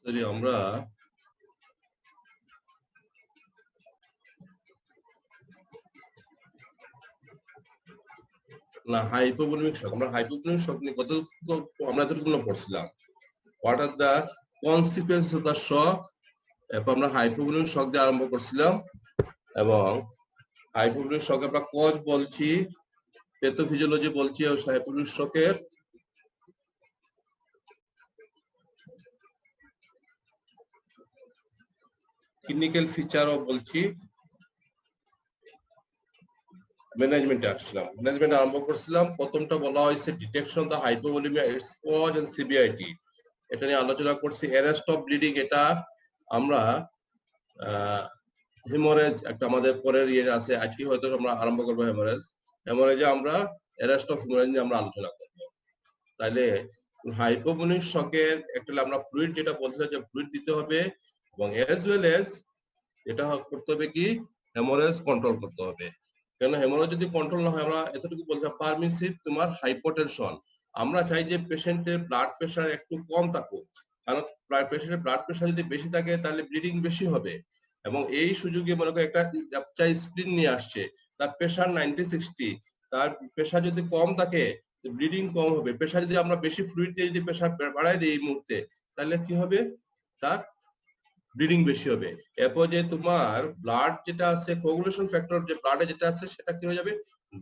যদি আমরা না হাইপোভলিমিক শক, আমরা হাইপোভলিমিক শক নিয়ে কত আমরা এতটুকু পড়ছিলাম। What are the consequence of the shock, এরপর আমরা হাইপোভলিমিক শক দিয়ে আরম্ভ করছিলাম এবং হাইপোভলিমিক শক আমরা কজ বলছি, প্যাথোফিজিওলজি বলছি, এবং হাইপোভলিমিক শকের ক্লিনিক্যাল ফিচারও বলছি। ম্যানেজমেন্টে আসছিলাম, ম্যানেজমেন্ট আরম্ভ করছিলাম। প্রথমটা বলা হয়েছে detection of the hypovolaemia, its cause and severity, এটা নিয়ে আলোচনা করছি। অ্যারেস্ট অফ ব্লিডিং, এটা আমরা হেমোরেজ একটা আমাদের পরের ইয়ে আছে, আজকে হয়তো আমরা আরম্ভ করবো হেমোরেজ। হেমোরেজে আমরা অ্যারেস্ট অফ হেমোরেজ নিয়ে আমরা আলোচনা করবো। তাইলে হাইপোভলিমিক শকের একটা আমরা ফ্লুইড যেটা বলছিলাম যে ফ্লুইড দিতে হবে এবং এজ ওয়েল এজ এটা করতে হবে কি হেমোরেজ কন্ট্রোল করতে হবে। কেন হেমোরেজ যদি কন্ট্রোল না হয়, আমরা এতটুকু বলছিলাম পারমিসিভ তোমার হাইপোটেনশন, আমরা চাই যে পেশেন্টের ব্লাড প্রেশার একটু কম থাকুক, কারণ পেশেন্টের ব্লাড প্রেশার যদি বেশি থাকে তাহলে ব্লিডিং বেশি হবে। এবং এই সুযোগে মনে করো একটা বাচ্চা স্প্লিন নিয়ে আসছে, তার প্রেশার 90-60, তার প্রেশার যদি কম থাকে ব্লিডিং কম হবে। প্রেশার যদি আমরা বেশি ফ্লুইড দিয়ে যদি প্রেশার বাড়াই দিই এই মুহূর্তে, তাহলে কি হবে, তার ব্লিডিং বেশি হবে। এরপর যে তোমার ব্লাড যেটা আছে কোগুলেশন ফ্যাক্টর, যে ব্লাডে যেটা আছে সেটা কি হয়ে যাবে,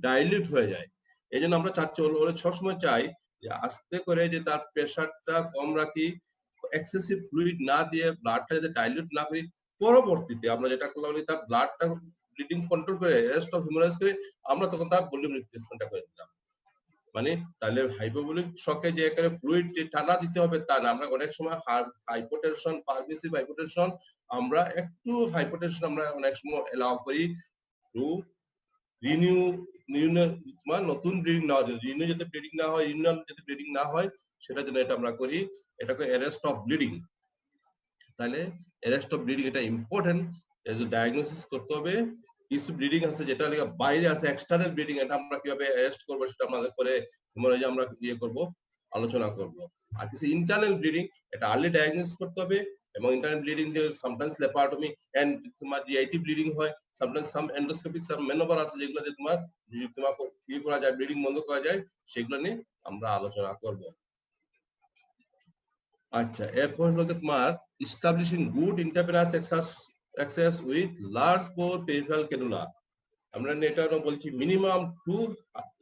ডাইলিউট হয়ে যায়। এই জন্য আমরা চাচ্ছি ওরা সবসময় চাই যে আস্তে করে যে তার প্রেশারটা কম রাখি, এক্সেসিভ ফ্লুইড না দিয়ে ব্লাডটা যাতে ডাইলিউট না করি। পরবর্তীতে আমরা যেটা করলাম, তার ব্লাডটা ব্লিডিং কন্ট্রোল করে রেস্ট অফ হিমোরেজ করে আমরা তখন তার ভলিউম রিপ্লেসমেন্টটা করে দিলাম। মানে তাহলে হাইপোভলিক শকে যে এখানে ফ্লুইড যে টানা দিতে হবে তা না, আমরা অনেক সময় হাইপোটেনশন, পারমিসিভ হাইপোটেনশন, আমরা একটু হাইপোটেনশন আমরা অনেক সময় এলাও করি টু রিনিউ নতুন ব্লিডিং না হয়, রিনিউ যাতে ব্লিডিং না হয়, রিনিউয়াল যাতে ব্লিডিং না হয় সেটার জন্য এটা আমরা করি। এটাকে অ্যারেস্ট অফ ব্লিডিং। তাহলে অ্যারেস্ট অফ ব্লিডিং এটা ইম্পর্টেন্ট, ডায়াগনোসিস করতে হবে। কিছু ব্লিডিং আছে যেটা বাইরে আছে, এক্সটার্নাল ব্লিডিং, এটা আমরা কিভাবে অ্যারেস্ট করব সেটা আমাদের পরে আমরা ইয়ে করব, আলোচনা করব। আর কিছু ইন্টারনাল ব্লিডিং, এটা আর্লি ডায়াগনোসিস করতে হবে। এবং ইন্টারনাল ব্লিডিং যে সামটাইমস ল্যাপারটমি এন্ড তোমার জিআইটি ব্লিডিং হয়, সামটাইমস সাম এন্ডোস্কোপিক সাম ম্যানোভার আছে যেগুলোতে তোমার ইয়ে করা যায়, ব্লিডিং বন্ধ করা যায়, সেগুলো নিয়ে আমরা আলোচনা করব। আচ্ছা, এরপর হলো তোমার establishing good intravenous access with large bore peripheral cannula। আমরা এটা বলছি মিনিমাম 2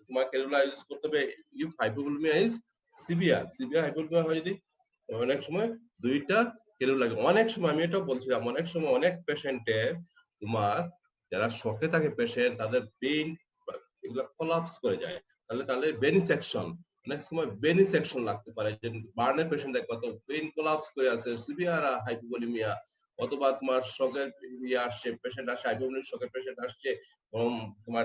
তোমার ক্যানুলা ইউজ করতে হবে if hypovolaemia is severe hypovolaemia হয় যদি অনেক সময় দুইটা ক্যানুলা লাগে। অনেক সময় আমি এটা বলছিলাম, অনেক সময় অনেক পেশেন্টে তোমার যারা শকে থাকে পেশেন্ট, তাদের পেইন এগুলা কোলাপস করে যায়, তাহলে বেনি সেকশন, অনেক সময় বেনি সেকশন লাগতে পারে। যে বার্নের পেশেন্ট দেখো তো পেইন কোলাপস করে আছে, সিভিয়ার হাইপোভলিমিয়া, অথবা তোমার শকের ইয়ে আসছে, পেশেন্ট আসছে হাইপোভলিমিক শকের পেশেন্ট আসছে, তোমার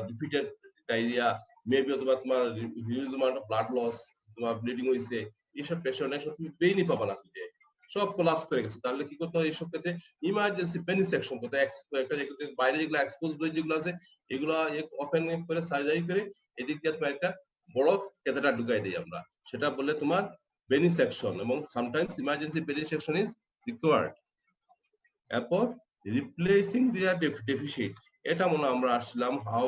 রিপিটেড ডায়রিয়া মেবি, অথবা তোমার huge amount of blood loss, তোমার ব্লিডিং হইছে, এইসব পেশেন্ট অনেক সময় তুমি পেইনই পাবা না, খুঁজে সব কোলাপস করে গেছে। তাহলে কি করতে হয় এইসব ক্ষেত্রে, ইমার্জেন্সি বেনি সেকশন করতে, একটা বাইরে যেগুলো এক্সপোজ ব্লিড যেগুলো আছে এগুলো ওপেন করে সার্জারি করে এদিক দিয়ে তোমার একটা বড় ক্যাথেটার ঢুকাই দিই আমরা, সেটা বললে তোমার বেনি সেকশন। এবং sometimes emergency venesection is required. এরপর রিপ্লেসিং দেয়ার ডেফিসিট, এটা মনে আমরা আসলাম how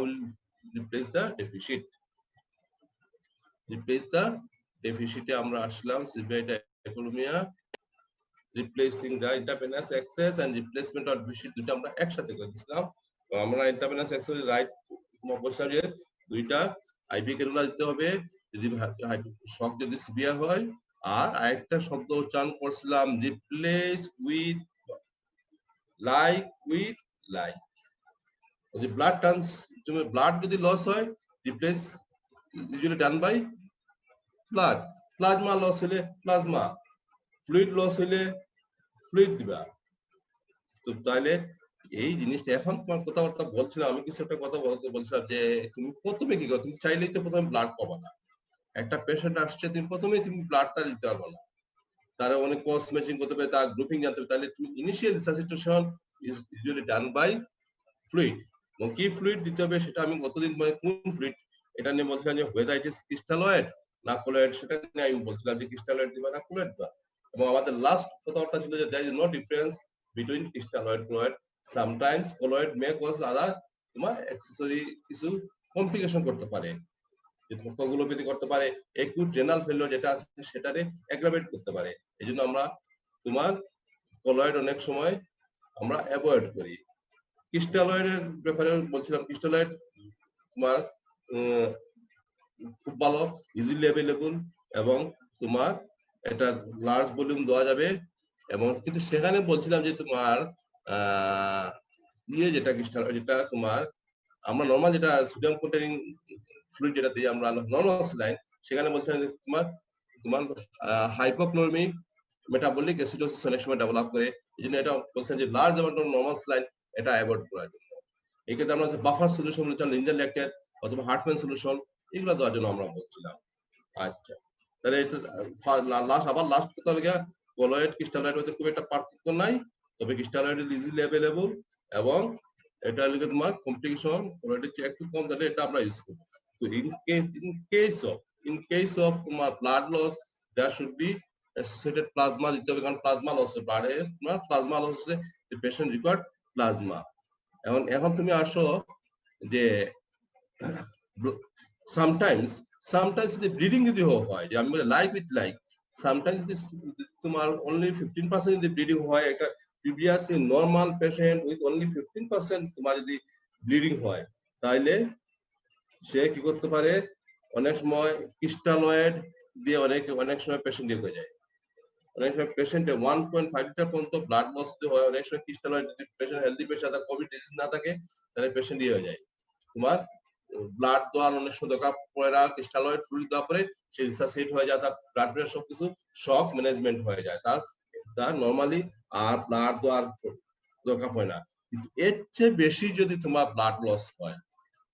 replace the deficit, replace the ডেফিসিটে আমরা আসলাম severe hypovolaemia, replacing the intravenous access and replacement of deficit, দুটো আমরা একসাথে করে দিয়েছিলাম। তো আমরা ইন্টারভেনাস অ্যাক্সেস রাইট তোমার বলছিলাম যে দুইটা আইভি ক্যানুলা দিতে হবে যদি শক যদি সিভিয়ার হয়। আর আরেকটা শব্দ উচ্চারণ করছিলাম replace with like, with like. যদি ব্লাড ব্লাড যদি লস হয়, replace usually done by blood. Plasma loss হলে প্লাজমা, ফ্লুইড লস হলে ফ্লুইড দিবা। তো তাহলে এই জিনিসটা এখন তোমার কথাবার্তা বলছিলাম, আমি কিছু একটা কথা বলছিলাম যে তুমি প্রথমে কি করো, তুমি চাইলেই তো প্রথমে ব্লাড পাবা না। একটা পেশেন্ট আসছে, তুমি প্রথমেই তুমি ব্লাডটা দিতে পারবে না, তারা অনেক ক্রস ম্যাচিং করতে হবে, তার গ্রুপিং জানতে হবে। তাহলে তুমি initial resuscitation is usually done by fluid. এবং কি ফ্লুইড দিতে হবে সেটা আমি গতদিন কোন ফ্লুইড এটা নিয়ে বলছিলাম যে whether it is crystalloid না colloid, সেটা নিয়ে আমি বলছিলাম যে crystalloid দিবা না colloid দিবা। এবং আমাদের লাস্ট কথাবার্তা ছিল যে there is no difference between crystalloid colloid. Sometimes colloid may cause other তোমার accessory কিছু কমপ্লিকেশন করতে পারে, যে কোগুলোপ্যাথি করতে পারে, acute renal failure যেটা আছে সেটারে aggravate করতে পারে। এজন্য আমরা তোমার colloid অনেক সময় আমরা অ্যাভয়েড করি। ক্রিস্টালয়েডের ব্যাপারে বলছিলাম, ক্রিস্টালয়েড তোমার খুব ভালো, ইজিলি অ্যাভেলেবল এবং তোমার এটা লার্জ ভলিউম দেওয়া যাবে। এবং কিন্তু সেখানে বলছিলাম যে তোমার যেটা ক্রিস্টালয়েড, যেটা তোমার আমরা নরমাল যেটা সোডিয়াম কন্টেনিং ফ্লুইড যেটা দিয়ে আমরা নরমাল স্যালাইন, সেখানে বলছিলাম যে তোমার তোমার হাইপোক্লোরিমিক মেটাবলিক অ্যাসিডোসিস অনেক সময় ডেভেলপ করে। এই জন্য এটা বলছেন যে large amount of normal saline এটা অ্যাভয়েড করার জন্য। এই ক্ষেত্রে আমরা বাফার সলিউশন বলছিলাম, লিঞ্জার ল্যাকটেট অথবা হার্টম্যান সলিউশন, এগুলো দেওয়ার জন্য আমরা বলছিলাম। আচ্ছা, তাহলে লাস্ট কথা হলো গিয়া কলয়েড ক্রিস্টালয়েড মধ্যে খুব একটা পার্থক্য নাই, তবে ক্রিস্টালয়েড ইজিলি অ্যাভেলেবল এবং এটা হলো তোমার কমপ্লিকেশন কলয়েডের চেয়ে একটু কম, তাহলে এটা আমরা ইউজ করব। তো ইন কেস অফ তোমার blood loss there should be associated plasma দিতে হবে, কারণ প্লাজমা লস হচ্ছে ব্লাডে, তোমার প্লাজমা লস হচ্ছে the patient required প্লাজমা। এখন তুমি আসো যে sometimes যদি ব্লিডিং যদি হয়, যে আমি লাইক উইথ লাইক, sometimes যদি তোমার only 15% যদি ব্লিডিং হয়, একটা previously normal patient with only 15% তোমার যদি ব্লিডিং হয়, তাহলে সে কি করতে পারে, অনেক সময় ক্রিস্টালয়েড দিয়ে অনেক সময় পেশেন্ট ইয়ে হয়ে যায়। অনেক সময় পেশেন্টে 1.5 লিটার পর্যন্ত ব্লাড লস হয়। অনেক সময় ক্রিস্টালয়েড যদি patient healthy patient, Covid disease না থাকে, তাহলে পেশেন্ট ইয়ে হয়ে যায়। তোমার ব্লাড দেওয়ার অনেক সময় দরকার পড়ে না, ক্রিস্টালয়েড ফ্লুইড দেওয়ার পরে সে রিসাসিট হয়ে যায়, তার ব্লাড প্রেশার সবকিছু শক ম্যানেজমেন্ট হয়ে যায়, তার নরমালি আর ব্লাড দেওয়ার দরকার পড়ে না। কিন্তু এর চেয়ে বেশি যদি তোমার ব্লাড লস হয়,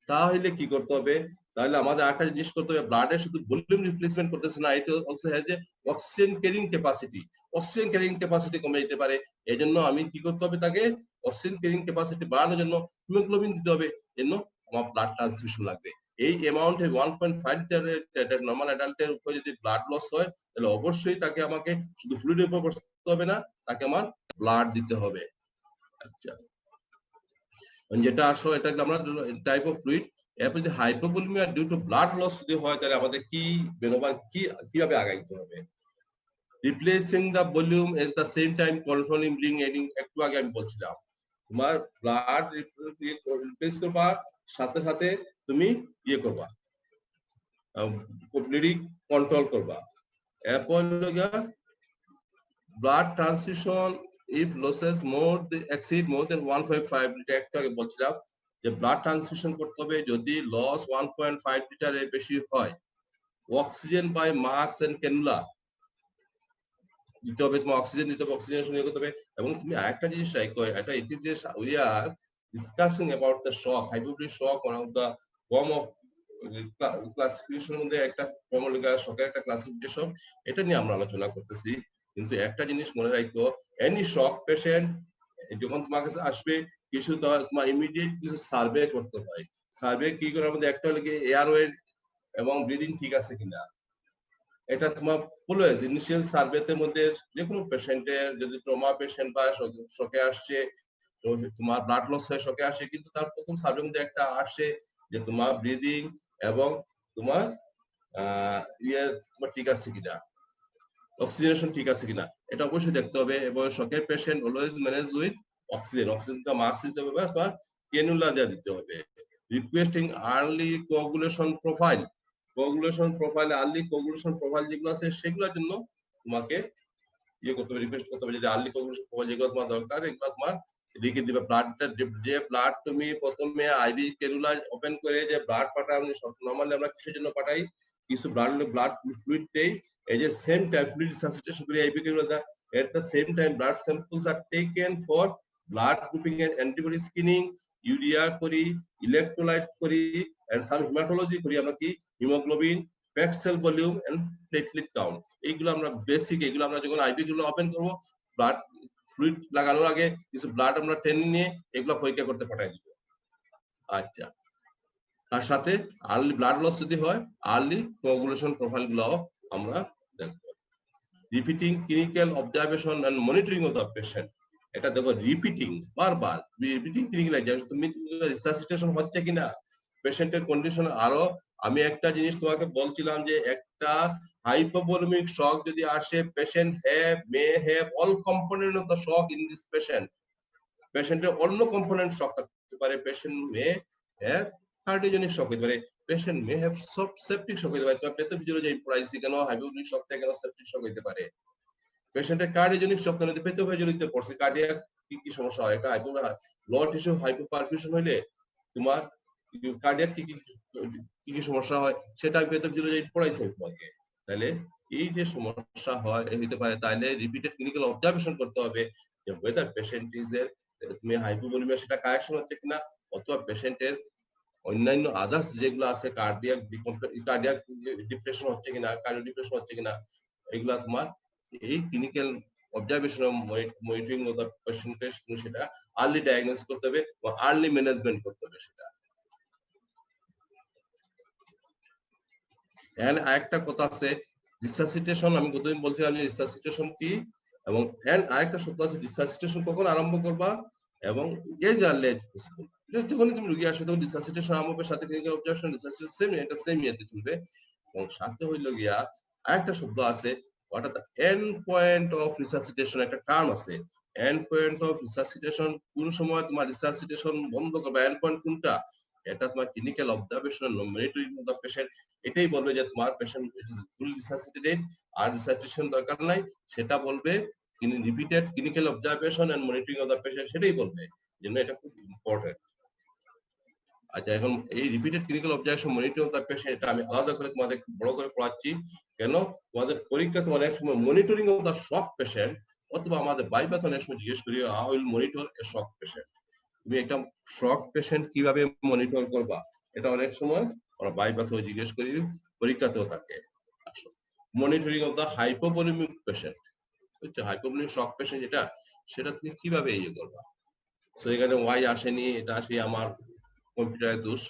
তাহলে কি করতে হবে, তাহলে আমাদের একটা জিনিস করতে হবে, ব্লাডে শুধু ভলিউম রিপ্লেসমেন্ট করতেছে না, এটা also has a oxygen carrying capacity. Oxygen carrying capacity কমে যেতে পারে। এজন্য আমি কি করতে হবে, তাকে অক্সিজেন ক্যারিং ক্যাপাসিটি বাড়ানোর জন্য হিমোগ্লোবিন দিতে হবে, জন্য আমার ব্লাড ট্রান্সফিউশন লাগবে। এই অ্যামাউন্টে 1.5 লিটারের নরমাল অ্যাডাল্টের উপরে যদি ব্লাড লস হয়, তাহলে অবশ্যই তাকে আমাকে শুধু ফ্লুইডের উপর বসতে হবে না, তাকে আমার ব্লাড দিতে হবে। আচ্ছা, যেটা আসলে এটা আমরা টাইপ অফ ফ্লুইড। এরপর যদি hypovolaemia due to blood loss যদি হয়, তাহলে আমাদের কি বেরোবার কিভাবে আগাইতে হবে, replacing the volume at the same time controlling bleeding adding. একটু আগে আমি বলছিলাম তোমার ব্লাড রিপ্লেস করবার সাথে সাথে তুমি ইয়ে করবা, ব্লিডিং কন্ট্রোল করবা। এরপর blood transfusion if losses exceed more than 1.5 litre, একটু আগে বলছিলাম যে ব্লাড ট্রান্সফিউশন করতে হবে যদি লস 1.5 লিটারের বেশি হয়। Oxygen by mask and cannula দিতে হবে, তোমার অক্সিজেন দিতে হবে, অক্সিজেনেশন করতে হবে। এবং তুমি আরেকটা জিনিস এটা ইট ইজ যে we are discussing about the shock, hypovolaemic shock, one of the form of ক্লাসিফিকেশনের মধ্যে একটা ফর্ম হলো শকের একটা ক্লাসিফিকেশন, এটা নিয়ে আমরা আলোচনা করতেছি। কিন্তু একটা জিনিস মনে রাখো, এনি শক পেশেন্ট যখন তোমার কাছে আসবে, কিছু তোমার ইমিডিয়েট কিছু সার্ভে করতে হয়। সার্ভে কি করার মধ্যে একটা হলো এয়ারওয়ে এবং ব্রিদিং ঠিক আছে কিনা, এটা তোমার অলওয়েজ ইনিশিয়াল সার্ভেতে মধ্যে যে কোনো পেশেন্টের যদি ট্রমা পেশেন্ট বা শকে আসছে, তোমার ব্লাড লস হয়ে শকে আসে, কিন্তু তার প্রথম সার্ভের মধ্যে একটা আসে যে তোমার ব্রিদিং এবং তোমার তোমার ঠিক আছে কিনা, অক্সিজেনেশন ঠিক আছে কিনা, এটা অবশ্যই দেখতে হবে। এবং শকের patient always manage with oxygen, অক্সিজেনটা মাস্ক দিতে হবে বা ক্যানুলা দিয়ে দিতে হবে। Requesting early coagulation profile, early coagulation profile যেগুলো আছে সেগুলোর জন্য তোমাকে ইয়ে করতে হবে, রিকোয়েস্ট করতে হবে। যদি আর্লি কোঅ্যাগুলেশন প্রোফাইল যেগুলো তোমার দরকার, এগুলো তোমার লিখে দিবে। ব্লাডটা যে ব্লাড তুমি প্রথমে আইভি ক্যানুলা ওপেন করে যে ব্লাড পাঠাও, নরমালি আমরা কিসের জন্য পাঠাই, কিছু ব্লাড ফ্লুইড দেই, এই যে সেম টাইম ফ্লুইড রিসাসিটেশন করি IV cannula, at the same time blood samples are taken for blood grouping and antibody screening, urea করি, ইলেকট্রোলাইট করি, এন্ড সাম হিমাটোলজি করি আমরা, কি haemoglobin, fat cell volume and platelet count. এইগুলো আমরা basic, এগুলো আমরা যখন আইভি গুলো ওপেন করব, ব্লাড ফ্লুইড লাগানোর আগে কিছু ব্লাড আমরা টেনে নিয়ে এগুলো পরীক্ষা করতে পাঠাই দিব। আচ্ছা, তার সাথে আর্লি ব্লাড লস যদি হয়, আর্লি কোঅ্যাগুলেশন প্রোফাইল গুলো আমরা দেখব। Repeating clinical observation and monitoring of the patient. এটা দেখো রিপিটিং, বারবার রিপিটিং ক্লিনিক্যাল অবজারভেশন, তুমি রিসাসিটেশন হচ্ছে কিনা, পেশেন্টের কন্ডিশন। আরো আমি একটা জিনিস তোমাকে বলছিলাম যে একটা hypoglycemic shock যদি আসে, patient may have all component of the shock in this patient. পেশেন্টের অন্য কম্পোনেন্ট শক থাকতে পারে, patient may have cardiogenic shock হতে পারে, patient may have septic shock হতে পারে। তো প্যাথোফিজিওলজি পড়াইছি কেন হাইপোক্লিক শক থেকে কেন সেপটিক শক হতে পারে, পেশেন্টের কার্ডিওজেনিক শক কেন প্যাথোফিজিওলজিতে পড়ছে, কার্ডিয়াক কি কি সমস্যা হয়, এটা ব্লাড টিস্যু হাইপোপারফিউশন হইলে তোমার কার্ডিয়াক কি কি সমস্যা হয়, সেটা প্যাথোফিজিওলজি পড়াইছে তোমাকে। তাহলে এই যে সমস্যা হয় হতে পারে, তাহলে রিপিটেড ক্লিনিক্যাল অবজারভেশন করতে হবে যে ওয়েদার পেশেন্ট ইজ এর তুমি হাইপোভলিমিয়া সেটা কারেকশন হচ্ছে কিনা, অথবা পেশেন্টের অন্যান্য আদার্স যেগুলো আছে কার্ডিয়াক ডিপ্রেশন হচ্ছে কিনা, কার্ডিও ডিপ্রেশন হচ্ছে কিনা, এগুলা তোমার এই clinical observation monitoring of the পেশেন্টের সেটা আর্লি ডায়াগনোসিস করতে হবে বা আর্লি ম্যানেজমেন্ট করতে হবে সেটা। এন্ড আরেকটা কথা আছে রিসাসিটেশন, আমি গতদিন বলছিলাম যে রিসাসিটেশন কি, এবং এন্ড আরেকটা সত্য আছে রিসাসিটেশন কখন আরম্ভ করবা এবং এজ আর্লি এজ পসিবল। যখন তুমি রোগী আসে তখন রিসাসিটেশন আরম্ভ হবে, সাথে ক্লিনিক্যাল অবজারভেশন রিসাসিটেশন সেম, এটা সেম ইয়েতে চলবে। এবং সাথে হইল গিয়া আরেকটা শব্দ আছে, অর্থাৎ এন্ড পয়েন্ট অফ রিসাসিটেশন, একটা টার্ম আছে এন্ড পয়েন্ট অফ রিসাসিটেশন। কোন সময় তোমার রিসাসিটেশন বন্ধ করবে, এন্ড পয়েন্ট কোনটা, এটা তোমার clinical observation monitoring of the patient এটাই বলবে যে তোমার পেশেন্ট ফুল রিসাসিটেটেড আর রিসাসিটেশন দরকার নাই, সেটা বলবে repeated clinical observation and monitoring of the patient, সেটাই বলবে, জন্য এটা খুব ইম্পর্টেন্ট। আচ্ছা, এখন এই repeated clinical observation monitoring of the patient এটা আমি আলাদা করে তোমাদের বড় করে পড়াচ্ছি কেন, তোমাদের পরীক্ষাতে অনেক সময় monitoring of the shock patient অথবা আমাদের বাইপাথ অনেক সময় জিজ্ঞেস করি how will monitor A shock patient. তুমি একটা শক পেশেন্ট কিভাবে মনিটর করবা, এটা অনেক সময় আমরা বাইপাথও জিজ্ঞেস করি, পরীক্ষাতেও থাকে। Monitoring of the hypovolaemic patient, হচ্ছে হাইপোভলিমিক শক পেশেন্ট যেটা, সেটা তুমি কিভাবে ইয়ে করবা। সো এখানে ওয়াই আসেনি, এটা আসে আমার কম্পিউটারের দোষ।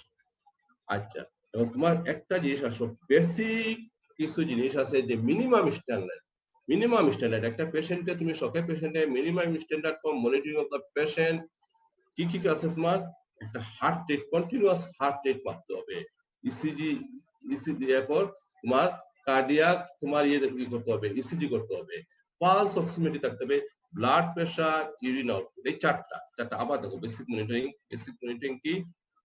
আচ্ছা, এবং তোমার একটা জিনিস আসো, বেসিক কিছু জিনিস আছে যে মিনিমাম স্ট্যান্ডার্ড একটা পেশেন্টে, তুমি শকের পেশেন্টে minimum standard for monitoring of the patient কি কি আছে তোমার, একটা heart rate, continuous heart rate মাপতে হবে, ইসিজি এরপর তোমার কার্ডিয়াক তোমার ইয়ে করতে হবে, ইসিজি করতে হবে, পালস অক্সিমেট্রি থাকতে হবে, ব্লাড প্রেসার, ইউরিন আউটপুট, এই চারটা আবার দেখো বেসিক মনিটরিং কি,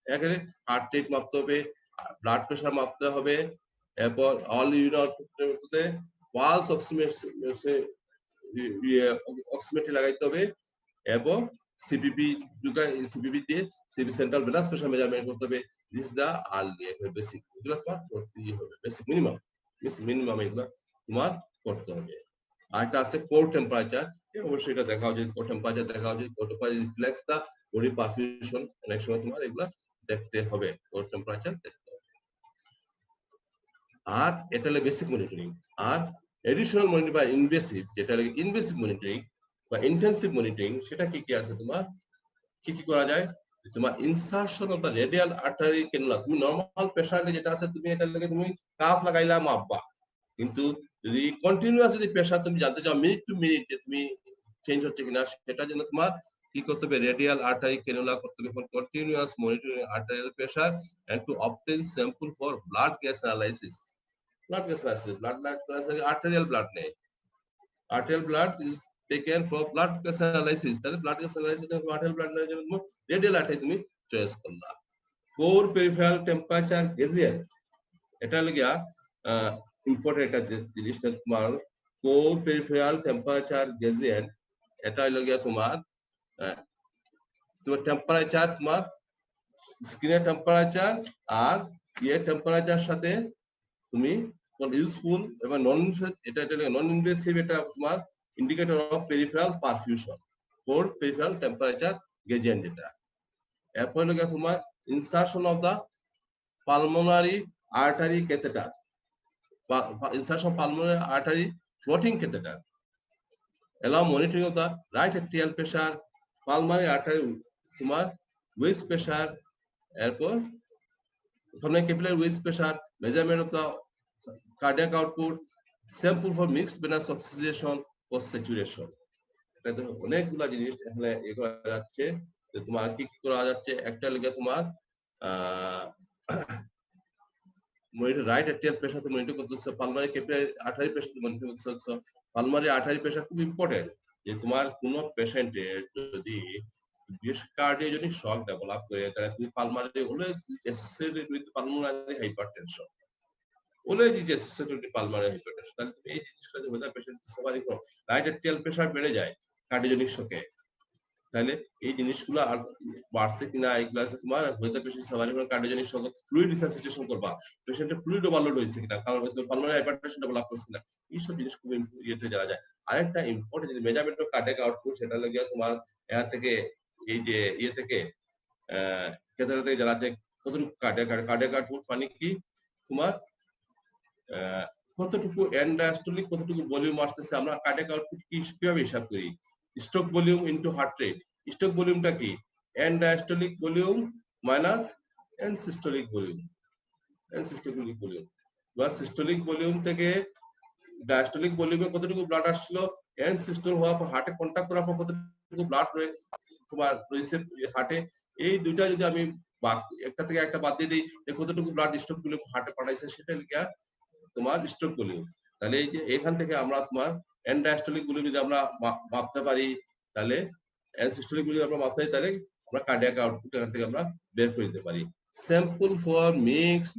এখানে হার্ট রেট মাপতে হবে, ব্লাড প্রেসার মাপতে হবে, এরপর অল ইউরিন আউটপুটে পালস অক্সিমেট্রি লাগাইতে হবে, এবং সিপিপি দিয়ে CP central venous pressure measurement করতে হবে। দিস দা আর্লি বেসিক, এগুলো তোমার করতেই হবে, বেসিক মিনিমাম এগুলো তোমার করতে হবে। আরেকটা আছে কোর টেম্পারেচার, অবশ্যই এটা দেখা উচিত, কোর টেম্পারেচার দেখা উচিত, core temperature reflects the body perfusion, অনেক সময় তোমার এগুলো দেখতে হবে, কোর টেম্পারেচার দেখতে হবে। আর এটা হলো বেসিক মনিটরিং। আর এডিশনাল মনিটরিং বা ইনভেসিভ, যেটা হলো ইনভেসিভ মনিটরিং বা ইন্টেন্সিভ মনিটরিং, সেটা কি কি আছে তোমার, কি কি করা যায়, তোমার insertion of the radial artery cannula. তুমি নরমাল প্রেসারে যেটা আছে তুমি এটা লাগে তুমি কাফ লাগাইলা মাপবা, কিন্তু যদি কন্টিনিউয়াস যদি প্রেসার তুমি জানতে চাও মিনিট টু মিনিট যে তুমি চেঞ্জ হচ্ছে কিনা, সেটার জন্য তোমার কি করতে হবে, রেডিয়াল আর্টারি ক্যানুলা করতে হবে for continuous monitoring arterial pressure and to obtain sample for blood gas analysis. Arterial blood নেই, arterial blood is taken for blood gas analysis, তাহলে blood gas analysis এর arterial blood নেওয়ার জন্য radial artery তুমি choice করলা। Core peripheral temperature gradient, এটা লাগিয়া important একটা জিনিসটা তোমার, কোর পেরিফেরাল টেম্পারেচার গ্রেডিয়েন্ট, এটা লাগিয়া তোমার টেম্পারেচার, তোমার স্কিনের টেম্পারেচার আর টেম্পারেচার সাথে তুমি ইউজফুল এবং নন ইনভেসিভ, এটা তোমার indicator of peripheral perfusion, core peripheral temperature gradient এটা। এরপর হলো তোমার insertion of the pulmonary artery catheter, insertion pulmonary artery floating catheter, allow monitoring of the right atrial pressure, pulmonary artery তোমার ওয়েস্ট প্রেসার, এরপর capillary waist pressure, measurement of the cardiac output, sample for mixed venous oxygenation ও saturation. এটাতে অনেকগুলা জিনিস এখানে এ করা যাচ্ছে, যে তোমার কি কি করা যাচ্ছে। একটা লিগে তোমার monitor right atrial pressure monitor করতেছে, পালমারি ক্যাপিলারি আর্টারি প্রেসার মনিটর করতেছে। পালমারি আর্টারি প্রেসার খুব ইম্পর্টেন্ট, যে তোমার কোন পেশেন্টের যদি কার্ডিওজেনিক শক ডেভেলপ করে, তাহলে তুমি pulmonary always associated with pulmonary hypertension, always is associated with pulmonary hypertension. তাহলে তুমি এই জিনিসটা যে হলে patient suffering from right atrial pressure বেড়ে যায় কার্ডিওজেনিক শকে, তাহলে এই জিনিসগুলো আর বাড়ছে কিনা এগুলো আছে তোমার হয়তো patient suffering from cardiogenic shock, fluid resuscitation করবা, পেশেন্টের ফ্লুইড ওভারলোড হয়েছে কিনা, কারণ হয়তো পালমোনারি হাইপারটেনশন ডেভেলপ করছে কিনা, এইসব জিনিস খুব ইয়েতে জানা যায়। আরেকটা ইম্পর্টেন্ট যে মেজারমেন্ট অফ কার্ডিয়াক আউটপুট, সেটা লাগিয়ে তোমার এর থেকে এই যে ইয়ে থেকে ক্যাথেটার থেকে জানা যায় কতটুকু কার্ডিয়াক আউটপুট মানে কি তোমার কতটুকু এন্ড ডায়াস্টোলিক কতটুকু ভলিউম আসতেছে। আমরা কার্ডিয়াক আউটপুট কি কিভাবে হিসাব করি? Stroke volume into heart rate. Stroke ভলিউমটা কি? End diastolic volume minus end systolic volume. End systolic volume বা সিস্টোলিক ভলিউম থেকে ডায়াস্টোলিক ভলিউমে কতটুকু ব্লাড আসছিল, এন্ড সিস্টোল হওয়ার পর হার্টে কন্টাক্ট করার পর কতটুকু ব্লাড তোমার রয়েছে হার্টে, এই দুইটা যদি আমি একটা থেকে একটা বাদ দিয়ে দিই, কতটুকু ব্লাড স্ট্রোক ভলিউম হার্টে পাঠাইছে, সেটা লিখা তোমার স্ট্রোক ভলিউম। তাহলে এই যে এখান থেকে আমরা তোমার এন্ড ডায়াস্টোলিক ভলিউম যদি আমরা মাপতে পারি, তাহলে এন্ড সিস্টোলিক ভলিউম আমরা মাপতে পারি, তাহলে আমরা কার্ডিয়াক আউটপুট এখান থেকে আমরা বের করে দিতে পারি। Sample for mix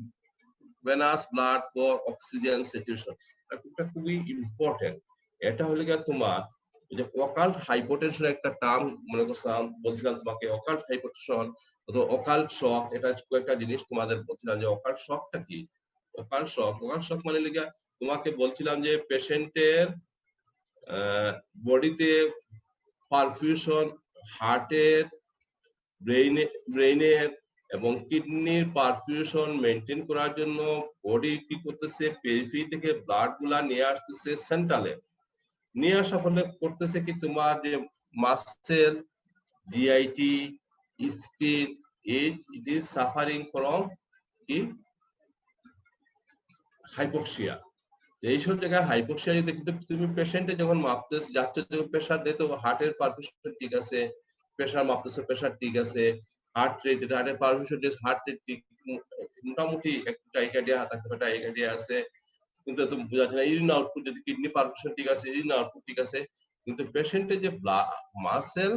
venous blood for oxygen saturation, এটা খুবই ইম্পর্টেন্ট। এটা হলে গিয়ে তোমার যে অকাল্ট হাইপোটেনশন একটা টার্ম মনে করছিলাম, বলছিলাম তোমাকে অকাল্ট হাইপোটেনশন অথবা অকাল্ট শক, এটা একটা জিনিস তোমাদের বলছিলাম যে অকাল্ট শকটা কি। অকাল্ট শক মানে লিগা তোমাকে বলছিলাম যে পেশেন্টের বডিতে পারফিউশন, হার্টের, ব্রেইনের এবং কিডনির পারফিউশন মেনটেন করার জন্য বডি কি করতেছে, পেরিফেরি থেকে ব্লাড গুলা নিয়ে আসতেছে সেন্ট্রালে, নিয়ে আসা ফলে করতেছে কি তোমার যে muscle, GIT, skin, it is suffering from কি হাইপোক্সিয়া। এইসব জায়গায় হাইপোক্সিয়া যদি কিন্তু তুমি পেশেন্টে যখন মাপতে যাচ্ছ, যখন প্রেসার দিতে হার্টের পারফিউশন ঠিক আছে, প্রেসার মাপতেছো প্রেসার ঠিক আছে, হার্ট রেট হার্টের পারফিউশন হার্ট রেট ঠিক, মোটামুটি একটা আইডিয়া থাকতে একটা আইডিয়া আছে, কিন্তু তুমি বোঝা যায় না ইউরিন আউটপুট যদি কিডনি পারফিউশন ঠিক আছে, ইউরিন আউটপুট ঠিক আছে, কিন্তু পেশেন্টের যে muscle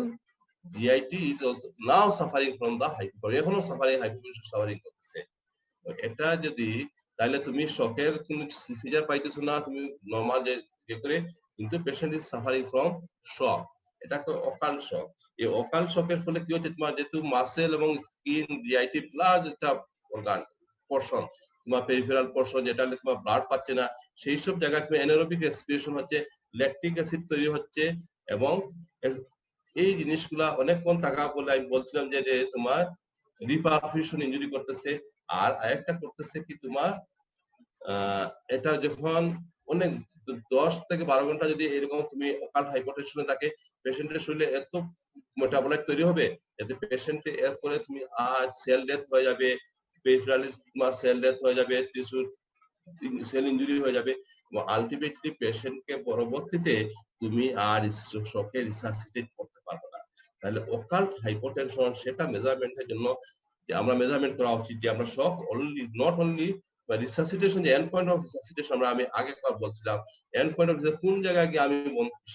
GIT is also now suffering from the hypoxia, এখনো সাফারিং করতেছে। এটা যদি তাহলে তুমি শকের কোনো সিজার পাইতেছো না, তুমি নরমাল যে করে, কিন্তু পেশেন্ট ইজ সাফারিং ফ্রম শক, এটা অকাল শক। এই অকাল শকের ফলে কি হচ্ছে, তোমার যেহেতু মাসেল এবং স্কিন জিআইটি প্লাস একটা অর্গান পোরশন, তোমার পেরিফেরাল পোরশন, যেটা তোমার ব্লাড পাচ্ছে না, সেই সব জায়গায় তুমি অ্যানারোবিক রেসপিরেশন হচ্ছে, ল্যাকটিক অ্যাসিড তৈরি হচ্ছে, এবং এই জিনিসগুলা অনেকক্ষণ থাকা বলে আমি বলছিলাম যে তোমার রিপারফিউশন ইনজুরি করতেছে। আর আরেকটা করতেছে কি তোমার এটা যখন অনেক 10 থেকে 12 ঘন্টা যদি এরকম তুমি অকাল হাইপোটেনশনে থাকে, পেশেন্টের শরীরে এত মেটাবলাইট তৈরি হবে, এতে পেশেন্ট এরপরে তুমি সেল ডেথ হয়ে যাবে, পেরিফেরাল সেল ডেথ হয়ে যাবে, টিস্যুর সেল ইনজুরি হয়ে যাবে, এবং আলটিমেটলি পেশেন্টকে পরবর্তীতে তুমি আর শকে রিসাসিটেট করতে পারবে না। তাহলে অকাল্ট হাইপোটেনশন সেটা মেজারমেন্টের জন্য যে আমরা মেজারমেন্ট করা উচিত, যে আমরা শক অনলি নট অনলি বা রিসাসিটেশন, যে এন্ড পয়েন্ট অফ রিসাসিটেশন আমি আগে একবার বলছিলাম, এন্ড পয়েন্ট অফ কোন জায়গায় গিয়ে আমি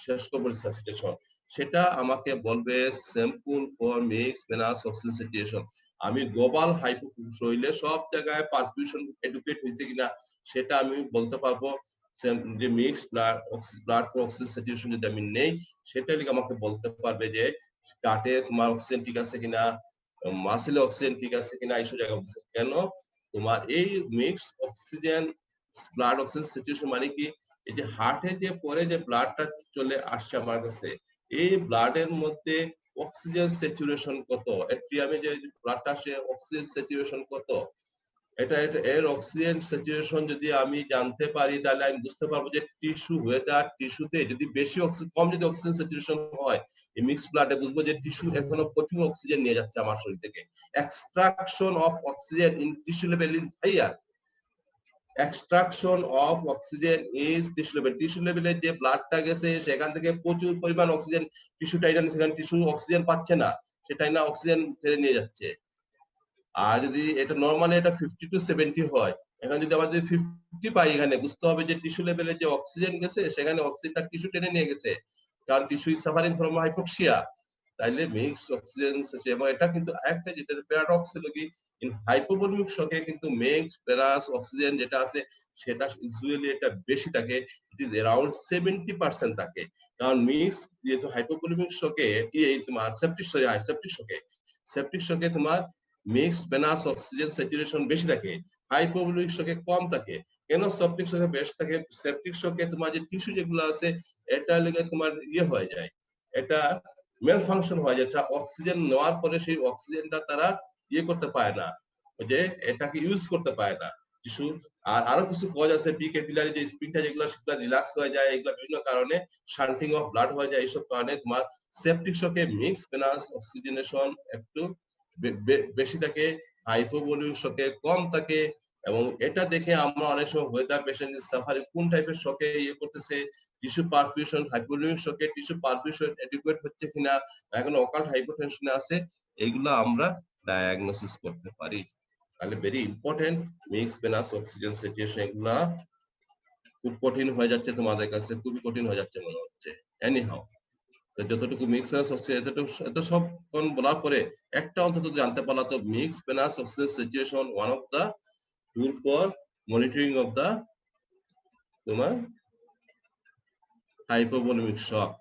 শেষ করবো রিসাসিটেশন, সেটা আমাকে বলবে sample for mix venous oxygen saturation. আমি গ্লোবাল হাইপো শরীরে সব জায়গায় পারফিউশন এডুকেট হয়েছে কিনা সেটা আমি বলতে পারবো। যে মিক্স ব্লাড অক্সিজেন স্যাচুরেশন যদি আমি নেই, সেটা লিখে আমাকে বলতে পারবে যে কাটে তোমার অক্সিজেন ঠিক আছে কিনা, মাসেলে অক্সিজেন ঠিক আছে কিনা, এইসব জায়গা বলছে। কেন তোমার এই mix oxygen blood oxygen situation মানে কি, এই যে হার্টে যে পরে যে ব্লাডটা চলে আসছে আমার কাছে, এই ব্লাডের মধ্যে অক্সিজেন স্যাচুরেশন কত, এট্রিয়ামে যে ব্লাডটা আসে অক্সিজেন স্যাচুরেশন কত, এটা এর অক্সিজেন স্যাচুরেশন যদি আমি জানতে পারি, তাহলে আমি বুঝতে পারবো যে টিস্যু ওয়েদার, টিস্যুতে যদি বেশি অক্সিজেন কম যদি অক্সিজেন স্যাচুরেশন হয় এই মিক্স ব্লাডে, বুঝবো যে টিস্যু এখনো প্রচুর অক্সিজেন নিয়ে যাচ্ছে আমার শরীর থেকে, extraction of oxygen in tissue level is higher. Extraction of oxygen is tissue level. Tissue লেভেলে যে ব্লাডটা গেছে সেখান থেকে প্রচুর পরিমাণ অক্সিজেন টিস্যু টাইনা, সেখানে টিস্যু অক্সিজেন পাচ্ছে না, সেটাই না অক্সিজেন টেনে নিয়ে যাচ্ছে। আর যদি এটা নরমালি এটা 50 to 70 হয়, এখন যদি আমাদের 50 পাই, এখানে বুঝতে হবে যে টিস্যু লেভেলে যে অক্সিজেন গেছে সেখানে অক্সিজেনটা টিস্যু টেনে নিয়ে গেছে, কারণ tissue is suffering from hypoxia. তাইলে মিক্সড অক্সিজেন, এবং এটা কিন্তু আরেকটা যেটা প্যারাডক্স হলো কি, ইন হাইপোভলিমিক শকে কিন্তু মিক্সড প্যারাস অক্সিজেন যেটা আছে সেটা ইউজুয়ালি এটা বেশি থাকে, ইট ইজ অ্যারাউন্ড 70% থাকে। কারণ মিক্স যেহেতু হাইপোভলিমিক শকে তোমার সেপ্টিক শকে তোমার মিক্সড ভেনাস অক্সিজেন স্যাচুরেশন বেশি থাকে, হাইপোভলিমিক শকে কম থাকে। কেন সেপ্টিক শকে বেশি থাকে? সেপ্টিক শকে তোমার যে টিস্যু যেগুলো আছে এটা লেগে তোমার হয়ে যায়, এটা মেল ফাংশন হয়, যেটা অক্সিজেন নেওয়ার পরে সেই অক্সিজেনটা তারা করতে পারে না, ওই যে এটাকে ইউজ করতে পারে না টিস্যু। আর আরো কিছু কজ আছে, পি ক্যাপিলারি যে স্প্রিংটা যেগুলো সেগুলো রিল্যাক্স হয়ে যায়, এগুলো বিভিন্ন কারণে শান্টিং অফ ব্লাড হয়ে যায়, এইসব কারণে তোমার সেপ্টিক শকে মিক্স ভেনাস অক্সিজেনেশন একটু বেশি থাকে, হাইপোভলিমিক শকে কম থাকে। এবং এটা দেখে আমরা অনেক সময় ওয়েদার পেশেন্ট সাফারিং কোন টাইপের শকে করতেছে, টিস্যু পারফিউশন, হাইপোভলিমিক শকে টিস্যু পারফিউশন এডিকুয়েট হচ্ছে কিনা, এখন অকাল্ট হাইপোটেনশন আছে, এগুলো আমরা ডায়াগনোসিস করতে পারি। তাহলে very important, mix venous oxygen saturation এগুলা খুব কঠিন হয়ে যাচ্ছে তোমাদের কাছে, খুবই কঠিন হয়ে যাচ্ছে মনে হচ্ছে। এনিহাউ, তো যতটুকু মিক্স ভেনাস অক্সিজেন এত সব বলার পরে একটা অন্তত জানতে পারলা তো, mix venous oxygen saturation one of the tool for monitoring of the তোমার হাইপোভলিমিক শক।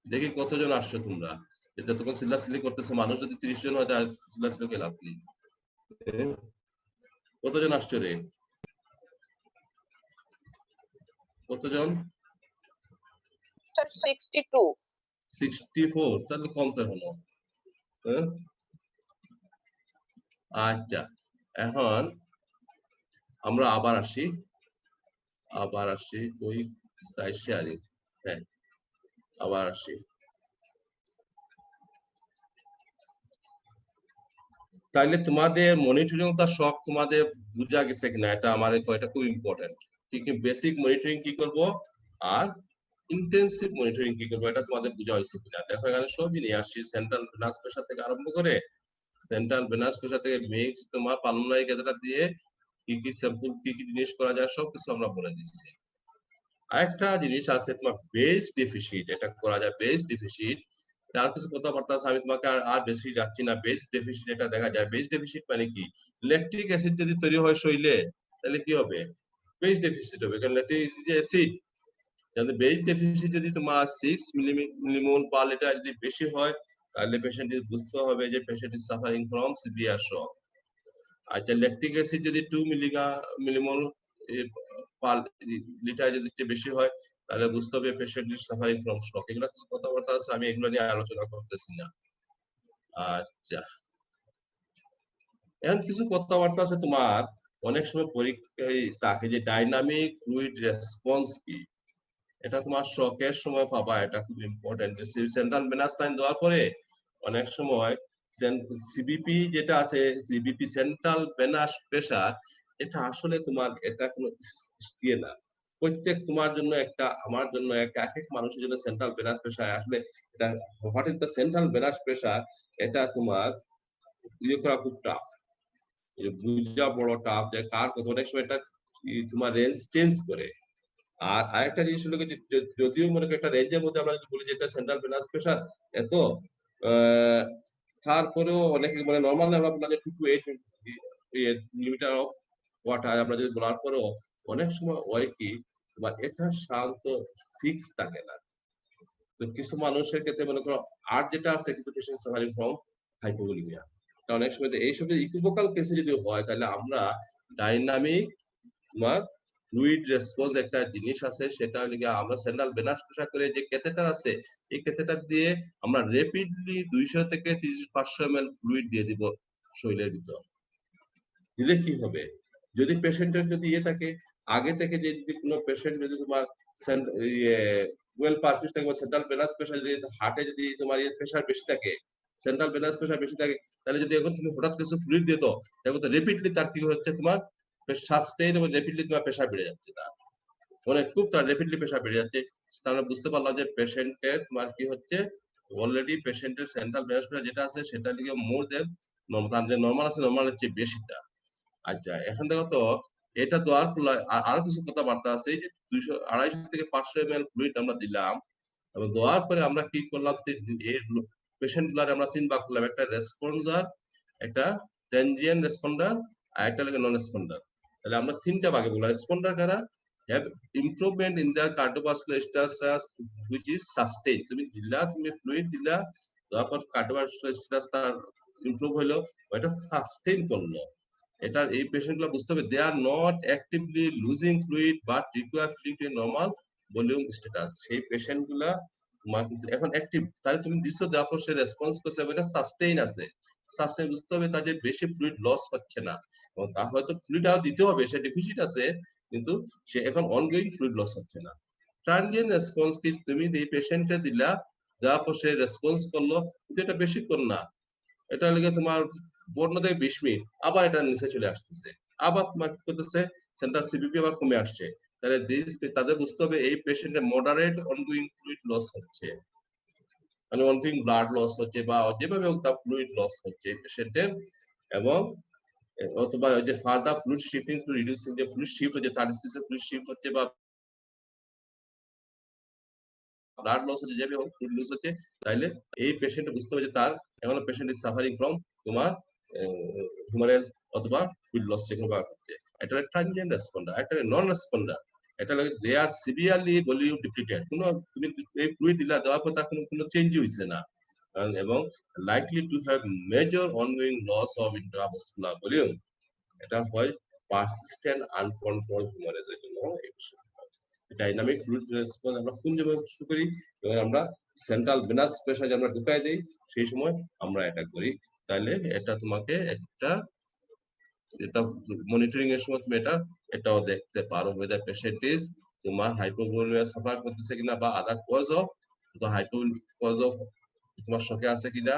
দেখি কতজন আসছো তোমরা, যতক্ষণ চিল্লাচিল্লি করতেছে, মানুষ যদি 30 জন হয় তাহলে চিল্লাচিল্লি লাভ নেই। কতজন আসছো রে? কতজন? 62। 64, তাহলে কম তো হলো। আচ্ছা, এখন আমরা আবার আসি ওই শেয়ারিং। হ্যাঁ, আবার আসি। তাইলে তোমাদের মনিটরিং দা শক তোমাদের বুঝা গেছে কিনা, এটা আমার এটা খুব ইম্পর্টেন্ট। কি কি বেসিক মনিটরিং কি করব আর ইন্টেনসিভ মনিটরিং কি করব, এটা তোমাদের বুঝা হয়েছে কিনা। দেখো এখানে সবই নিয়ে আসছি, সেন্ট্রাল ভেনাস প্রেসার থেকে আরম্ভ করে সেন্ট্রাল ভেনাস প্রেসার থেকে মিক্স তোমার পালমোনারি ক্যাথেটার দিয়ে কি কি স্যাম্পল কি কি জিনিস করা যায় সবকিছু আমরা বলে দিচ্ছি। আরেকটা জিনিস আছে তোমার বেস ডেফিসিট, এটা করা যায় বেস ডেফিসিট। তার কিছু কথাবার্তা আছে, আমি তোমাকে আর বেশি যাচ্ছি না। বেস ডেফিসিট এটা দেখা যায়, বেস ডেফিসিট মানে কি, ল্যাকটিক অ্যাসিড যদি তৈরি হয় শরীরে তাহলে কি হবে, বেস ডেফিসিট হবে, কারণ ল্যাকটিক যে অ্যাসিড, যাতে বেস ডেফিসিট যদি তোমার 6 মিলিমোল পার লিটার যদি বেশি হয় তাহলে পেশেন্ট বুঝতে হবে যে patient is suffering from severe shock. আচ্ছা, ল্যাকটিক অ্যাসিড যদি 2 মিলিমোল পার লিটার যদি বেশি হয় তাহলে বুঝতে হবে পেশেন্ট ইজ সাফারিং ফ্রম শক। এগুলো কিছু কথাবার্তা আছে, আমি এগুলো নিয়ে আলোচনা করতেছি না। আচ্ছা, এখন কিছু কথাবার্তা আছে তোমার অনেক সময় পরীক্ষায় থাকে যে ডাইনামিক ফ্লুইড রেসপন্স কি, এটা তোমার শকের সময় পাবা, এটা খুব ইম্পর্টেন্ট। সেন্ট্রাল ভেনাস লাইন দেওয়ার পরে অনেক সময় সিবিপি যেটা আছে, সিবিপি সেন্ট্রাল ভেনাস প্রেসার, এটা আসলে তোমার এটা কোনো ইয়ে না, প্রত্যেক তোমার জন্য একটা, আমার জন্য একটা, এক এক মানুষের জন্য সেন্ট্রাল ভেনাস প্রেসার আসলে এটা what is the central venous pressure, এটা তোমার ইয়ে করা খুব টাফ, বুঝা বড় টাফ, যে কার কত, অনেক সময় এটা তোমার রেঞ্জ চেঞ্জ করে। আর আরেকটা জিনিস হলো যদিও মনে করি একটা রেঞ্জের মধ্যে আমরা যদি বলি যে এটা সেন্ট্রাল ভেনাস প্রেসার এত, তারপরেও অনেকে মানে নরমাল আমরা বললাম যে 2 to 8 মিলিমিটার অফ ওয়াটার, আমরা যদি বলার পরেও অনেক সময় হয় কি তোমার এটা শান্ত ফিক্স থাকে না। তো কিছু মানুষের ক্ষেত্রে মনে করো আর যেটা আছে কিন্তু পেশেন্ট সাফারিং ফ্রম হাইপোভলিমিয়া, অনেক সময় এইসব ইকুইভোকাল কেসে যদি হয় তাহলে আমরা ডাইনামিক তোমার ফ্লুইড রেসপন্স একটা জিনিস আছে, সেটা লিগে আমরা সেন্ট্রাল ভেনাস প্রেসার করে যে ক্যাথেটার আছে এই ক্যাথেটার দিয়ে আমরা র্যাপিডলি 200 থেকে 500 ml ফ্লুইড দিয়ে দিব শরীরের ভিতর। দিলে কি হবে, যদি পেশেন্টের যদি থাকে আগে থেকে, যদি কোনো পেশেন্ট যদি তোমার ওয়েল পারফিউজ থাকে বা সেন্ট্রাল ভেনাস প্রেসার যদি হার্টে যদি তোমার প্রেসার বেশি থাকে, সেন্ট্রাল ভেনাস প্রেসার বেশি থাকে, তাহলে যদি এখন তুমি হঠাৎ কিছু ফ্লুইড দিয়ে দাও, দেখো তো রেপিডলি তার কি হচ্ছে, তোমার সাস্টেইন এবং রেপিডলি তোমার প্রেশার বেড়ে যাচ্ছে, তার মানে খুব তার রেপিডলি প্রেশার বেড়ে যাচ্ছে। তাহলে বুঝতে পারলাম যে পেশেন্টের তোমার কি হচ্ছে, অলরেডি পেশেন্টের সেন্ট্রাল ভেনাস প্রেশার যেটা আছে সেটা লিগে মোর দেন নরমাল, তার যে নরমাল আছে নরমালের চেয়ে বেশিটা। আচ্ছা এখন দেখো তো এটা দেওয়ার ফলে আরো কিছু কথাবার্তা আছে। এই যে 200 250 থেকে 500 ml ফ্লুইড আমরা দিলাম এবং দেওয়ার পরে আমরা কি করলাম, এই পেশেন্ট গুলার আমরা 3 ভাগ করলাম, একটা রেসপন্সার, একটা ট্রানজিয়েন্ট রেসপন্ডার, আর একটা লাগে নন রেসপন্ডার। তাহলে আমরা 3টা ভাগে বললাম। রেসপন্ডার কারা, have improvement in the cardiovascular status which is sustained। তুমি দিলা, তুমি ফ্লুইড দিলা, তারপর কার্ডিওভাস্কুলার স্ট্যাটাস তার ইমপ্রুভ হলো, এটা সাস্টেইন করলো। এটা এই পেশেন্ট গুলো বুঝতে হবে they are not actively losing fluid but require fluid in normal volume status. সেই পেশেন্ট গুলা এখন অ্যাক্টিভ, তাহলে তুমি দিচ্ছ, তারপর সে রেসপন্স করছে, এটা সাস্টেইন আছে। সাস্টেইন বুঝতে হবে তাদের বেশি ফ্লুইড লস হচ্ছে না, এবং তার হয়তো ফ্লুইড আরো দিতে হবে, সে ডেফিসিট আছে, কিন্তু সে এখন অনগোয়িং ফ্লুইড লস হচ্ছে না। ট্রানজিয়েন্ট রেসপন্স কি, তুমি এই পেশেন্টে দিলা, যাওয়ার পর সে রেসপন্স করলো, কিন্তু এটা বেশিক্ষণ না, এটা লেগে তোমার 15 থেকে 20 মিনিট, আবার এটা নিচে চলে আসতেছে, আবার তোমার কি করতেছে, সেন্ট্রাল সিপিপি আবার কমে আসছে। তাহলে তাদের বুঝতে হবে এই পেশেন্টের মডারেট অনগোয়িং ফ্লুইড লস হচ্ছে, মানে অনগোয়িং ব্লাড লস হচ্ছে, বা যেভাবে হোক তার ফ্লুইড লস হচ্ছে পেশেন্টের। এবং অথবা ওই যে further fluid shifting to reducing, যে ফ্লুইড শিফট হচ্ছে, তার স্পেসে ফ্লুইড শিফট হচ্ছে, বা ব্লাড লস হচ্ছে, যেভাবে হোক ফ্লুইড লস হচ্ছে, তাইলে এই পেশেন্ট বুঝতে হবে যে তার এখনো পেশেন্ট ইজ সাফারিং ফ্রম তোমার হিমোরেজ অথবা ফ্লুইড লস যেগুলো হচ্ছে। এটা ট্রানজিয়েন্ট রেসপন্ডার। একটা নন রেসপন্ডার, এটা লাগে দে আর সিভিয়ারলি ভলিউম ডিপ্লিটেড, কোনো তুমি এই ফ্লুইড দিলা, দেওয়ার পর তার কোনো চেঞ্জ হইছে না, এবং likely to have major ongoing loss of intravascular volume. এটা হয় পারসিস্টেন্ট আনকন্ট্রোলড হিমোরেজের জন্য। ডাইনামিক ফ্লুইড রেসপন্স আমরা কোন জায়গায় শুরু করি, যখন আমরা সেন্ট্রাল ভেনাস প্রেসার আমরা ঢুকাই দেই, সেই সময় আমরা এটা করি। তাহলে এটা তোমাকে একটা, এটা মনিটরিং এর সময় তুমি এটাও দেখতে পারো, whether patient is তোমার হাইপোভলিউমিয়া সাফার করতেছে কিনা, বা আদার কজ অফ কজ অফ তোমার শকে আছে কিনা,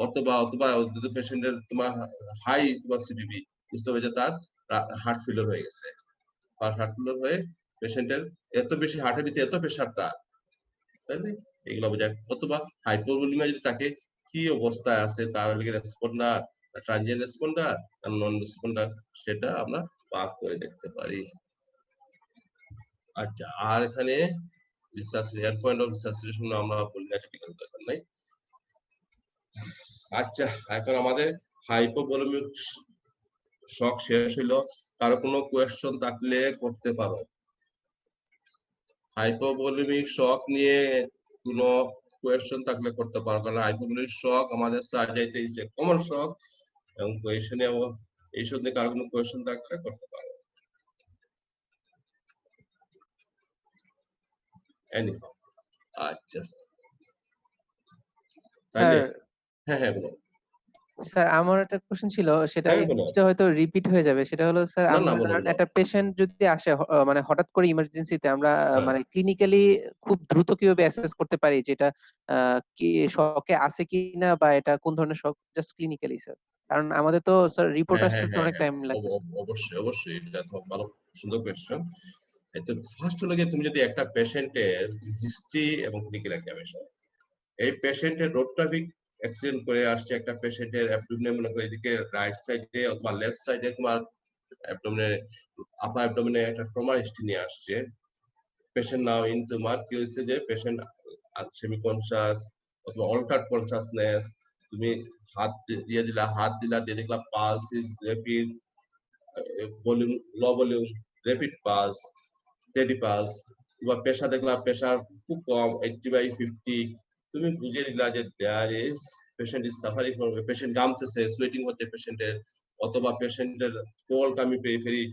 অথবা অথবা যদি পেশেন্টের তোমার হাই তোমার সিপিপি, বুঝতে হবে যে তার হার্ট ফেলিওর হয়ে গেছে, বা হার্ট ফেলিওর হয়ে পেশেন্টের এত বেশি হার্টের ভিতরে এত প্রেসার তার, তাইলে এগুলো বোঝায়। অথবা হাইপোভলিউমিয়া যদি তাকে কি অবস্থায় আছে, তার লিগে রেসপন্ডার, ট্রানজিয়েন্ট রেসপন্ডার আর নন রেসপন্ডার, সেটা আমরা ভাগ করে দেখতে পারি। আচ্ছা, আর এখানে রিসার্চ এন্ড পয়েন্ট অফ রিসার্চেশন আমরা বলি না, সেটা কিন্তু দরকার নাই। আচ্ছা, এখন আমাদের হাইপোভলিউমিক শক শেষ হইলো। কারো কোনো কোয়েশ্চন থাকলে করতে পারো। হাইপোভলিউমিক শক নিয়ে কোনো কোয়েশ্চন থাকলে করতে পারো, কারণ হাইপোভলিউমিক শক আমাদের সার্জারিতে ইজ কমন শক, এবং কোয়েশ্চনে এই সব নিয়ে কারো কোনো কোয়েশ্চন থাকলে করতে পারো। এনিহাউ, আচ্ছা তাহলে হ্যাঁ হ্যাঁ বলো। স্যার আমার একটা কোশ্চেন ছিল, সেটা হ্যাঁ এই বলো। জিনিসটা হয়তো রিপিট হয়ে যাবে। সেটা হলো স্যার, না না আমরা বলো ধরেন বলো। একটা পেশেন্ট যদি আসে মানে হঠাৎ করে ইমার্জেন্সিতে, আমরা হ্যাঁ। মানে ক্লিনিক্যালি খুব দ্রুত কিভাবে অ্যাসেস করতে পারি যেটা কি শকে আছে কিনা, বা এটা কোন ধরনের শক, জাস্ট ক্লিনিক্যালি স্যার। কারণ আমাদের তো স্যার রিপোর্ট হ্যাঁ হ্যাঁ আসতে হ্যাঁ অনেক হ্যাঁ টাইম লাগতেছে। অবশ্যই অবশ্যই, এটা খুব ভালো সুন্দর কোয়েশ্চেন। তো ফার্স্ট হলো গিয়ে, তুমি যদি একটা পেশেন্টের হিস্ট্রি এবং ক্লিনিক্যাল এক্সামিনেশন, এই পেশেন্টের রোড ট্রাফিক অ্যাক্সিডেন্ট করে আসছে, একটা পেশেন্টের অ্যাবডোমিনে মনে করে এদিকে রাইট সাইডে অথবা লেফট সাইডে তোমার অ্যাবডোমিনে, আপার অ্যাবডোমিনে একটা ট্রমা হিস্ট্রি নিয়ে আসছে। পেশেন্ট নাও ইন তোমার কি হয়েছে, যে পেশেন্ট সেমি কনসাস অথবা অল্টার্ড কনসাসনেস, তুমি হাত দিয়ে দিলা, হাত দিলা, দিয়ে দেখলা pulse is rapid, volume low volume, rapid pulse, steady pulse, তোমার প্রেসার দেখলা প্রেসার খুব কম 80/50, তুমি বুঝে দিলা যে there is patient is suffering from, patient ঘামতেছে, সোয়েটিং হচ্ছে পেশেন্টের, অথবা পেশেন্টের কোল্ড কামি পেরিফেরি,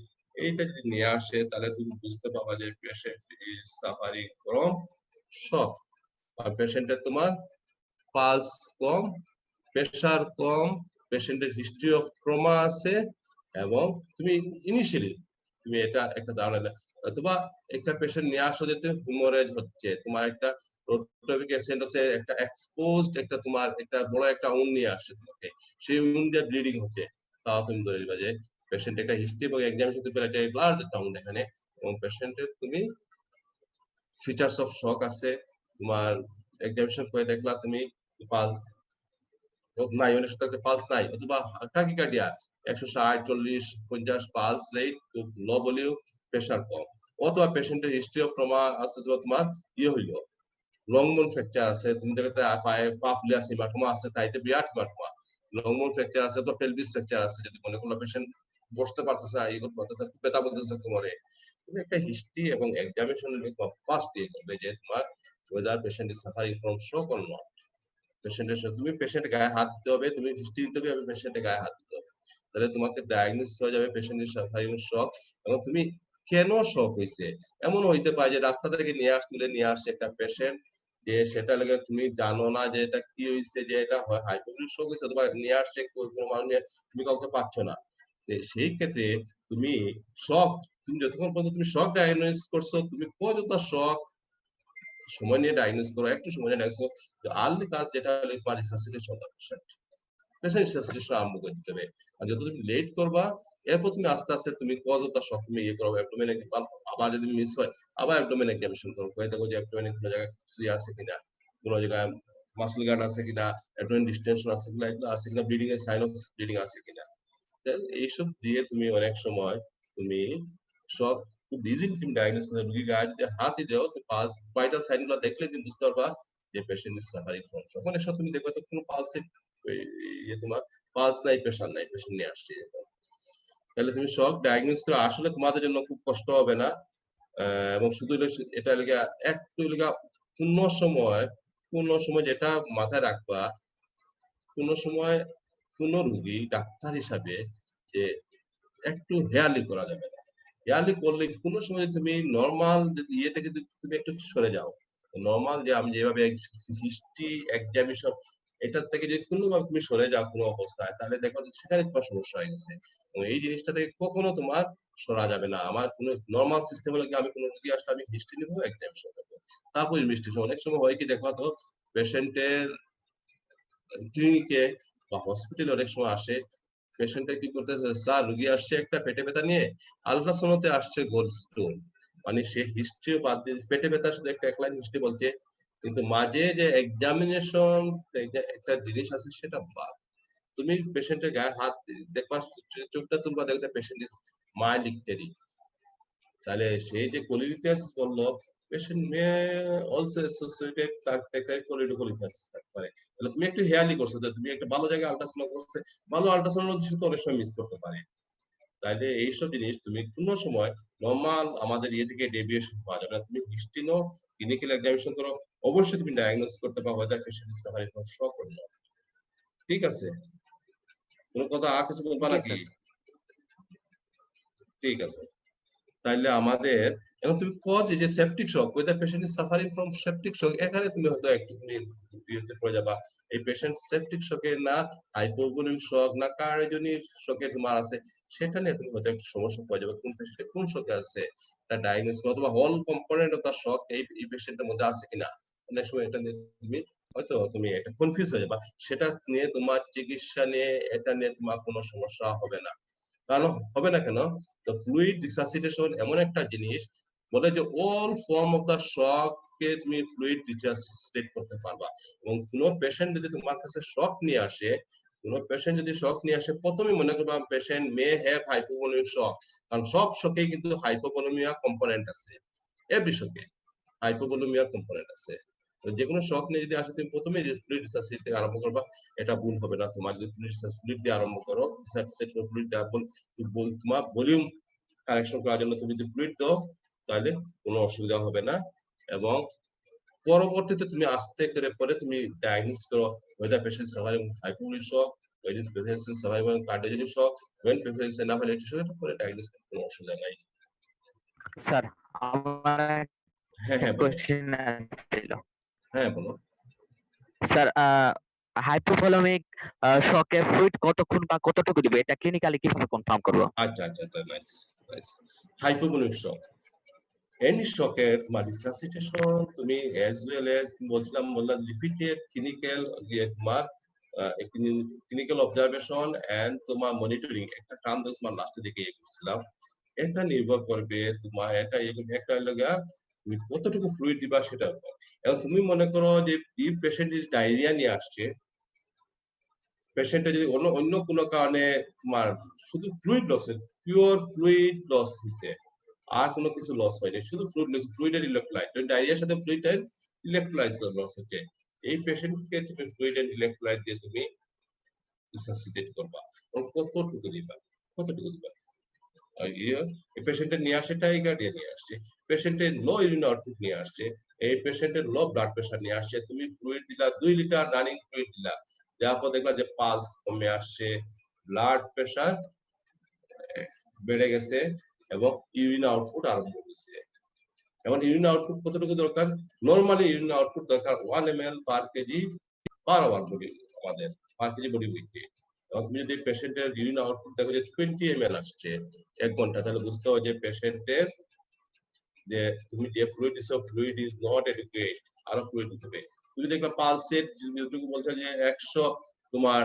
এইটা যদি নিয়ে আসে, তাহলে তুমি বুঝতে পারবা যে পেশেন্ট ইজ সাফারিং ফ্রম শক। আর পেশেন্টের তোমার পালস কম, প্রেসার কম, পেশেন্টের হিস্ট্রি অফ ট্রমা আছে, এবং তুমি ইনিশিয়ালি তুমি এটা একটা ধারণা, অথবা একটা পেশেন্ট নিয়ে আসো যে হিমোরেজ হচ্ছে, তোমার একটা রোটাভিক অ্যাসিড হচ্ছে একটা এক্সপোজড একটা তোমার একটা বড় একটা উন্ড নিয়ে আসছে তোমাকে, সেই উন্ড দিয়ে ব্লিডিং হচ্ছে, তাও তুমি ধরে নিবা যে পেশেন্ট একটা হিস্ট্রি এবং এক্সামিনেশন দিতে পারে লার্জ একটা উন্ড এখানে, এবং পেশেন্টের তুমি ফিচার্স অফ শক আছে, তোমার এক্সামিনেশন করে দেখলা তুমি পালস নাই, অনেক সাথে পালস নাই, অথবা টাকিকার্ডিয়া 160 40 50 পালস রেট খুব লো বলেও প্রেসার কম, অথবা পেশেন্টের হিস্ট্রি অফ ট্রমা আছে, তোমার ইয়ে হইলো লং বোন ফ্র্যাকচার আছে, তুমি দেখতে পায়ে পা ফুলে আছে, হিমাটোমা আছে, তাইতে বিরাট হিমাটোমা, লং বোন ফ্র্যাকচার আছে, তো পেলভিস ফ্র্যাকচার আছে, যদি মনে করলো পেশেন্ট বসতে পারতেছে না, এই করতে পারতেছে, ব্যথা বলতেছে কোমরে, তুমি একটা হিস্ট্রি এবং এক্সামিনেশন ফার্স্ট দিয়ে করবে যে তোমার whether patient is suffering from shock or not. পেশেন্টের সাথে তুমি পেশেন্টের গায়ে হাত দিতে হবে, তুমি হিস্ট্রি দিতে হবে, পেশেন্টের গায়ে হাত দিতে হবে, তাহলে তোমাকে ডায়াগনোস হয়ে যাবে পেশেন্টের সাফারিং শক, এবং তুমি কেন শক হইছে, এমন হইতে পারে যে রাস্তা থেকে নিয়ে আসছে একটা পেশেন্ট, যে সেটা লাগে তুমি জানো না যে এটা কি হইছে, যে এটা হয় হাইপোক্লিক শক হইছে, অথবা নিয়ে আসছে কোনো মানুষ তুমি কাউকে পাচ্ছ না, সেই ক্ষেত্রে তুমি শক, তুমি যতক্ষণ পর্যন্ত তুমি শক ডায়াগনোস করছো, তুমি কতটা শক সময় নিয়ে ডায়াগনোস করো, একটু সময় নিয়ে ডায়াগনোস করো, আর্লি কাজ যেটা হলে তোমার রিসাসিটেশন পেশেন্ট রিসাসিটেশন আরম্ভ করে দিতে হবে, আর যত তুমি লেট করবা, এরপর তুমি আস্তে আস্তে তুমি কজটা শক তুমি ইয়ে করো, অ্যাবডোমেন আবার যদি মিস হয় আবার অ্যাবডোমেন এক্সামিনেশন করো, কয়ে দেখো যে অ্যাবডোমেনে কোনো জায়গায় ফ্রি আছে কিনা, কোনো জায়গায় মাসল গার্ড আছে কিনা, অ্যাবডোমেন ডিস্টেনশন আছে কিনা, এগুলো আছে কিনা, ব্লিডিং এর সাইন অফ ব্লিডিং আছে কিনা, এইসব দিয়ে তুমি অনেক সময় তুমি সব খুব ইজিলি তুমি ডায়াগনোস করে রোগী গায়ে যদি হাতই দাও, তো পালস ভাইটাল সাইন গুলো দেখলে তুমি বুঝতে পারবা যে পেশেন্ট ইজ সাফারিং ফ্রম শক। অনেক সময় তুমি দেখবে তো কোনো পালসে ইয়ে তোমার পালস নাই, প্রেশার নাই, পেশেন্ট নিয়ে আসছে এরকম। তাহলে তুমি শক ডায়াগনোস করে আসলে তোমাদের জন্য খুব কষ্ট হবে না, এবং শুধু এটা লেগে একটু লেগে পূর্ণ সময় যেটা মাথায় রাখবা, কোন সময় কোন রোগী ডাক্তার হিসাবে যে একটু হেয়ারলি করা যাবে না, হেয়ারলি করলে কোন সময় তুমি নরমাল ইয়ে থেকে যদি তুমি একটু সরে যাও, নরমাল যে আমি যেভাবে হিস্ট্রি এক্সামিনেশন এটার থেকে যদি কোনোভাবে তুমি সরে যাও কোনো অবস্থায়, তাহলে দেখো যে সেখানে তোমার সমস্যা হয়ে গেছে, এবং এই জিনিসটা থেকে কখনো তোমার সরা যাবে না। আমার কোনো নরমাল সিস্টেম হলো কি, আমি কোনো রোগী আসলে আমি হিস্ট্রি নিবো, এক্সামিনেশন করবো, তারপর ইনভেস্টিগেশন। অনেক সময় হয় কি দেখবা তো, পেশেন্টের ক্লিনিকে বা হসপিটালে অনেক সময় আসে, পেশেন্টটা কি করতেছে, স্যার রোগী আসছে একটা পেটে ব্যথা নিয়ে, আলট্রাসাউন্ডে আসছে গোল্ড স্টোন, মানে সে হিস্ট্রি বাদ দিয়ে পেটে ব্যথা শুধু একটা একলাইন হিস্ট্রি বলছে, কিন্তু মাঝে যে এক্সামিনেশন একটা জিনিস আছে সেটা বাদ। তুমি পেশেন্টের গায়ে হাত দেখবা, চোখটা তুলবা, দেখবে পেশেন্ট ইজ মাইল্ড ইকটেরি, তাহলে সেই যে কোলিটিয়াস বললো, পেশেন্ট মে অলসো অ্যাসোসিয়েটেড তার থেকে কোলিটিয়াস থাকতে পারে, তাহলে তুমি একটু হেয়ারলি করছো, তুমি একটা ভালো জায়গায় আলট্রাসাউন্ড করছে, ভালো আলট্রাসাউন্ড তো অনেক সময় মিস করতে পারে, তাইলে এইসব জিনিস তুমি কোনো সময় নরমাল আমাদের ইয়ে থেকে ডেভিয়েশন পাওয়া যাবে না, তুমি হিস্ট্রি নাও, ক্লিনিক্যাল এক্সামিনেশন করো, অবশ্যই তুমি ডায়াগনোস করতে পারবে যে patient is suffering from shock or not. ঠিক আছে, কোনো কথা আর কিছু বলবা জি নাকি? স্যার। ঠিক আছে, তাইলে আমাদের এখন তুমি কজ এই যে septic shock, whether patient is suffering from septic shock, এখানে তুমি হয়তো একটুখানি বিরতি পড়ে যাবা, এই পেশেন্ট সেপটিক শকে না হাইপোভলিমিক শক না কার্ডিওজেনিক শকে তোমার আছে, সেটা নিয়ে তুমি হয়তো একটু সমস্যা পড়ে যাবে, কোন পেশেন্ট কোন শকে আছে এটা ডায়াগনোস করা, অথবা হল কম্পোনেন্ট অফ দা শক এই পেশেন্টের মধ্যে আছে কিনা, অনেক সময় এটা নিয়ে তুমি এটা কনফিউজ হয়ে যাবা, সেটা নিয়ে তোমার চিকিৎসা নিয়ে এটা নিয়ে তোমার কোনো সমস্যা হবে না। কারণ হবে না কেন, তো ফ্লুইড রিসাসিটেশন এমন একটা জিনিস, বলে যে অল ফর্ম অফ দা শক কে তুমি ফ্লুইড রিসাসিটেট করতে পারবা, এবং কোন পেশেন্ট যদি তোমার কাছে শক নিয়ে আসে, কোন পেশেন্ট যদি শক নিয়ে আসে, প্রথমে মনে করবা পেশেন্ট মে হ্যাভ হাইপোভলিমিক শক, কারণ সব শকেই কিন্তু হাইপোভলিমিয়া কম্পোনেন্ট আছে, এভরি শকে হাইপোভলিমিয়া কম্পোনেন্ট আছে, তো যে কোনো শক নিয়ে যদি আসে, তুমি প্রথমে ফ্লুইড রিসাসিটেট থেকে আরম্ভ করবা, এটা ভুল হবে না তোমার, যদি ফ্লুইড দিয়ে আরম্ভ করো, রিসাসিটেট ফ্লুইড দেওয়ার পর তোমার ভলিউম কারেকশন করার জন্য তুমি যদি ফ্লুইড দাও, তাহলে কোনো অসুবিধা হবে না, এবং পরবর্তীতে তুমি আস্তে করে পরে তুমি ডায়াগনোস করো whether patient suffering hypoponic shock, whether patient suffering cardiogenic shock, when patient is anaphylactic shock, এটা পরে ডায়াগনোস করতে কোনো অসুবিধা নাই। স্যার আমার হ্যাঁ, একটা হ্যাঁ বলো। কোশ্চেন ছিল। হ্যাঁ, বলো। স্যার হাইপোভলিমিক শকে ফ্লুইড কতক্ষণ বা কতটুকু দিবে, এটা ক্লিনিক্যালি কিভাবে কনফার্ম করব? আচ্ছা, নাইস, নাইস। হাইপোভলিমিক শক। any shocker তোমার resuscitation তুমি as well as বললাম repeated clinical তোমার clinical observation and তোমার monitoring একটা টার্ম তোমার লাস্টের দিকে করছিলাম। এটা নির্ভর করবে তোমার একটা লাগা তুমি কতটুকু ফ্লুইড দিবা সেটার উপর। এখন তুমি মনে করো যে if patient is ডায়রিয়া নিয়ে আসছে, পেশেন্টের যদি অন্য কোনো কারণে তোমার শুধু fluid loss, pure fluid loss হইছে, আর কোনো কিছু লস হয়নি, শুধু ফ্লুইড লস, ফ্লুইড এর ইলেক্ট্রোলাইট, ডায়রিয়ার সাথে ফ্লুইড এর ইলেক্ট্রোলাইট লস হচ্ছে। এই পেশেন্টকে তুমি ফ্লুইড এন্ড ইলেক্ট্রোলাইট দিয়ে তুমি রিসাসিটেট করবা। কতটুকু দিবা, কতটুকু দিবা? এই পেশেন্টের নিয়ে আসে টাইগার্ডিয়া নিয়ে আসছে, পেশেন্টের লো ইউরিন আউটপুট নিয়ে আসছে, এই পেশেন্টের লো ব্লাড প্রেশার নিয়ে আসছে, তুমি ফ্লুইড দিলা 2 লিটার রানিং ফ্লুইড দিলা, দেওয়ার পর দেখলা যে পালস কমে আসছে, ব্লাড প্রেশার বেড়ে গেছে এবং ইউরিন আউটপুট আরম্ভ হয়েছে। এবং ইউরিন আউটপুট কতটুকু দরকার? নরমালি ইউরিন আউটপুট দরকার 1 ml per KG per our body, আমাদের পার কেজি বডি ওয়েটে। এবং তুমি যদি পেশেন্টের ইউরিন আউটপুট দেখো যে 20 ml আসছে 1 ঘন্টা, তাহলে বুঝতে হবে যে পেশেন্টের যে তুমি যে ফ্লুইড দিছো, ফ্লুইড ইজ নট এডুকেট, আরো ফ্লুইড দিতে হবে। তুমি দেখবা পালসেট যেটুকু বলছে যে 100 তোমার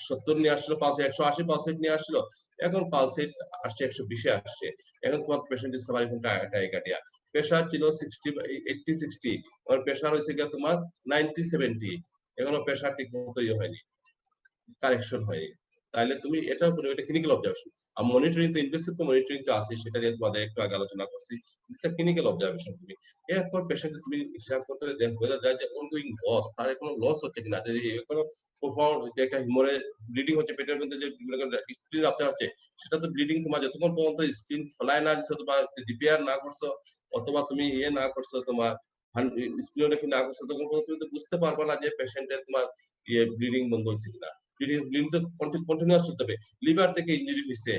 70 নিয়ে আসলো, পালসে 180 পালসেট নিয়ে আসলো, এখন পালসেট আসছে 120 এ আসছে। এখন তোমার patient is suffering from tachycardia. Pressure ছিল 80-60, আর প্রেসার হইছে গিয়া তোমার 90-70, এখনো প্রেসার ঠিক মতো হয়নি, কারেকশন হয়নি। তাহলে তুমি এটার উপরে একটা ক্লিনিক্যাল অবজারভেশন। আর মনিটরিং তো ইনভেসিভ তো মনিটরিং তো আছে, সেটা নিয়ে তোমাদের একটু আগে আলোচনা করছি। এটা ক্লিনিক্যাল অবজারভেশন। তুমি এরপর পেশেন্ট তুমি হিসাব করতে বোঝা যায় যে অনগোয়িং লস, তার কোনো লস হচ্ছে কিনা, যদি কোনো প্রোফাউন্ড যে একটা হিমোরে ব্লিডিং হচ্ছে পেটের মধ্যে, যে স্ক্রিন আপনি হচ্ছে, সেটা তো ব্লিডিং তোমার যতক্ষণ পর্যন্ত স্ক্রিন খোলায় না দিচ্ছ, তোমার রিপেয়ার না করছো, অথবা তুমি না করছো, তোমার স্পিনোগ্রাফি না করছো, তখন পর্যন্ত তুমি তো বুঝতে পারবে না যে পেশেন্টের তোমার ব্লিডিং বন্ধ হচ্ছে কিনা। ব্লিডিং তো কন্টিনিউয়াস চলতে হবে। লিভার থেকে ইনজুরি হইছে,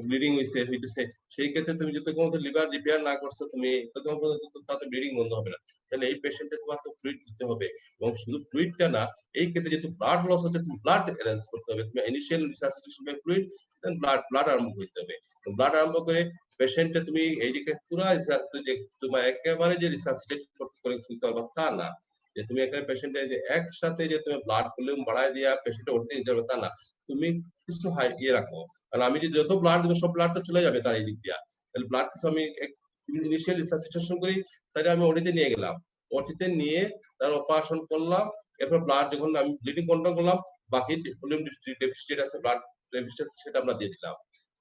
ব্লিডিং হইতেছে, সেই ক্ষেত্রে তুমি যতক্ষণ পর্যন্ত লিভার রিপেয়ার না করছো, তুমি ততক্ষণ পর্যন্ত তাতে ব্লিডিং বন্ধ হবে না। তাহলে এই পেশেন্টে তোমার তো ফ্লুইড দিতে হবে, এবং শুধু ফ্লুইডটা না, এই ক্ষেত্রে যেহেতু ব্লাড লস হচ্ছে, তুমি ব্লাড অ্যারেঞ্জ করতে হবে। তুমি initial resuscitation by fluid, then blood আরম্ভ করতে হবে। ব্লাড আরম্ভ করে পেশেন্টে তুমি এইদিকে পুরো তোমার একেবারে যে রিসাসিটেট করে ফেলতে পারবা তা না, যে তুমি এখানে পেশেন্টের যে একসাথে যে তুমি ব্লাড ভলিউম বাড়ায় দিয়া পেশেন্টে উঠতে দিতে হবে তা না, তুমি কিছু হাই রাখো। কারণ আমি যদি যত ব্লাড দেবো সব ব্লাড তো চলে যাবে তার এই দিক দিয়া। তাহলে ব্লাড কিছু আমি ইনিশিয়াল রিসাসিটেশন করি, তাহলে আমি ওটিতে নিয়ে গেলাম, ওটিতে নিয়ে তার অপারেশন করলাম, এরপর ব্লাড যখন আমি ব্লিডিং কন্ট্রোল করলাম, বাকি ভলিউম ডেফিসিট আছে, ব্লাড ডেফিসিট সেটা আমরা দিয়ে দিলাম।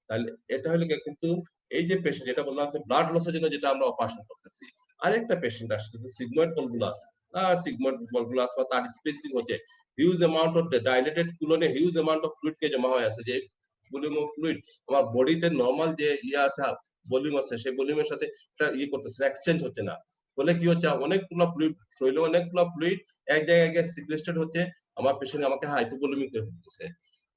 তাহলে এটা হলো কিন্তু এই যে পেশেন্ট, যেটা বললাম যে ব্লাড লসের জন্য যেটা আমরা অপারেশন করতেছি, আরেকটা পেশেন্ট আসছে সিগময়েড ভলভুলাস, সিগময়েড ভলভুলাস বা তার স্পেসিং হচ্ছে হিউজ অ্যামাউন্ট অফ ডাইলেটেড কুলনে হিউজ অ্যামাউন্ট অফ ফ্লুইড কে জমা হয়ে আছে, যে ভলিউম অফ ফ্লুইড আমার বডিতে নরমাল যে আছে ভলিউম আছে, সেই ভলিউমের সাথে এটা করতেছে, এক্সচেঞ্জ হচ্ছে না। ফলে কি হচ্ছে, অনেকগুলো ফ্লুইড শরীরে অনেকগুলো ফ্লুইড এক জায়গায় গিয়ে সিকুয়েস্টেড হচ্ছে, আমার পেশেন্ট আমাকে হাইপোভলিউমিক করে ফেলতেছে।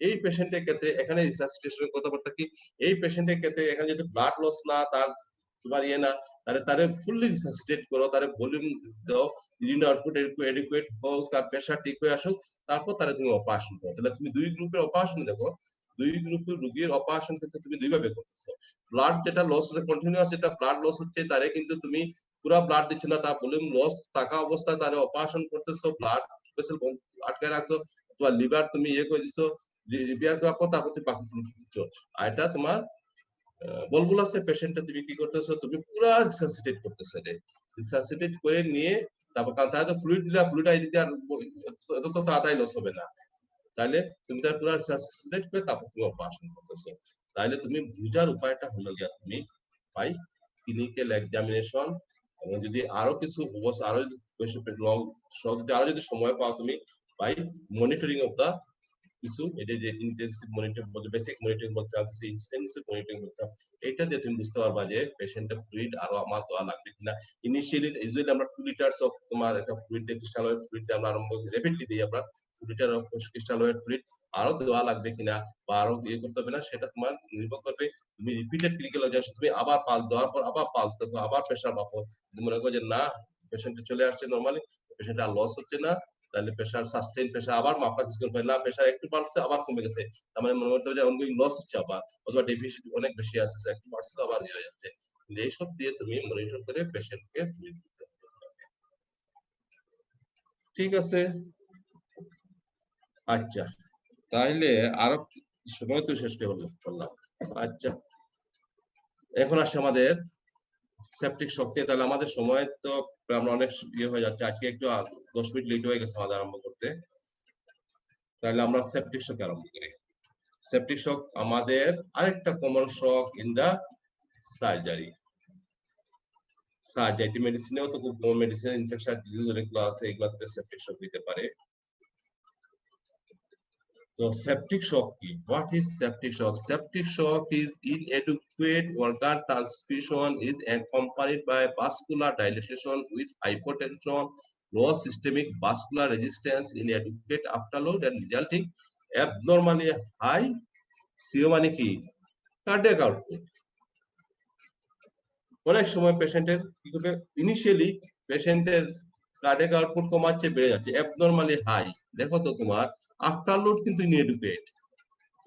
এই পেশেন্টের ক্ষেত্রে এখানে রিসাসিটেশনের কথাবার্তা কি, এই পেশেন্টের ক্ষেত্রে এখানে যদি ব্লাড লস না, তার তোমার না, তাহলে তারে ফুললি রিসাসিটেট করো, তারে ভলিউম দাও, ইউরিন আউটপুট এডিকুয়েট হোক, তার প্রেশার ঠিক হয়ে আসুক, তারপর তারে তুমি অপারেশন করো। তাহলে তুমি দুই গ্রুপের অপারেশন দেখো, দুই গ্রুপের রোগীর অপারেশন ক্ষেত্রে তুমি দুই ভাবে করতেছো। ব্লাড যেটা লস হচ্ছে কন্টিনিউয়াস, যেটা ব্লাড লস হচ্ছে, তারে কিন্তু তুমি পুরো ব্লাড দিচ্ছ না, তার ভলিউম লস থাকা অবস্থায় তারে অপারেশন করতেছো, ব্লাড ভেসেল আটকায় রাখছো, অথবা লিভার তুমি করে দিচ্ছো, রিপেয়ার করার পর তারপর তুমি বাকি ফ্লুইড দিচ্ছ। আর এটা তোমার ভলভুলাসের পেশেন্টটা তুমি কি করতেছো, তুমি পুরো রিসাসিটেট করতেছো, রিসাসিটেট করে নিয়ে তারপর, কারণ তাহলে তো ফ্লুইড দিলে ফ্লুইড আই দিতে আর এত তো তাড়াতাড়ি লস হবে না, তাহলে তুমি তার পুরো রিসাসিটেট করে তারপর তুমি অপারেশন করতেছো। তাহলে তুমি বুঝার উপায়টা হলো গিয়া তুমি বাই ক্লিনিক্যাল এক্সামিনেশন, এবং যদি আরো কিছু অবস্থা, আরো লং আরো যদি সময় পাও, তুমি বাই মনিটরিং অফ দা কিছু, এটা যে ইন্টেনসিভ মনিটরিং বলতে, বেসিক মনিটরিং বলতে, কিছু ইন্টেনসিভ মনিটরিং বলতে, এটা দিয়ে তুমি বুঝতে পারবা যে পেশেন্টের ফ্লুইড আরো আমার দেওয়া লাগবে কিনা। ইনিশিয়ালি ইউজুয়ালি আমরা 2 লিটারস অফ তোমার একটা ফ্লুইড দিয়ে ক্রিস্টালয়েড ফ্লুইড দিয়ে আমরা আরম্ভ করি, র্যাপিডলি দিই আমরা 2 লিটার অফ ক্রিস্টালয়েড ফ্লুইড, আরো দেওয়া লাগবে কিনা বা আরো করতে হবে না, সেটা তোমার নির্ভর করবে। তুমি রিপিটেড ক্লিনিক্যাল অবজারভেশন, তুমি আবার পালস দেওয়ার পর আবার পালস দেখো, আবার প্রেসার মাপো, মনে করো যে না পেশেন্টের চলে আসছে নরমালি, পেশেন্ট আর লস হচ্ছে না, তাহলে প্রেসার সাস্টেইন প্রেসার আবার মাপা কিছুক্ষণ পরে, না প্রেসার একটু বাড়ছে আবার কমে গেছে, তার মানে মনে করতে হবে যে অনগোয়িং লস হচ্ছে আবার, অথবা ডেফিসিট অনেক বেশি আছে, একটু বাড়ছে আবার হয়ে যাচ্ছে, যেসব দিয়ে তুমি মনিটর করে পেশেন্টকে ফ্লুইড দিতে হবে। ঠিক আছে, আচ্ছা তাহলে আরো সময় তো শেষ করলাম। আচ্ছা এখন আসছে আমাদের সেপটিক শক্তি। তাহলে আমাদের সময় তো আমরা অনেক ইয়ে হয়ে যাচ্ছে, আজকে একটু 10 মিনিট লেট হয়ে গেছে আমাদের আরম্ভ করতে। তাহলে আমরা সেপটিক শক আরম্ভ করি। সেপটিক শক আমাদের আরেকটা common shock in the surgery. Surgery মেডিসিনেও তো খুব কমন, মেডিসিন ইনফেকশন ডিজিজ যেগুলো আছে এগুলোতে সেপটিক শক দিতে পারে। তো septic shock কি? What is septic shock? Septic shock is inadequate organ transfusion is accompanied by vascular dilatation with hypotension, low systemic vascular resistance, inadequate afterload and resulting abnormally high CO মানে কি? Cardiac output. অনেক সময় পেশেন্টের কি করবে, initially পেশেন্টের cardiac output কমাচ্ছে, বেড়ে যাচ্ছে অ্যাবনরমালি হাই। দেখো তো তোমার আফটারলোড কিন্তু ইনএডুকেট,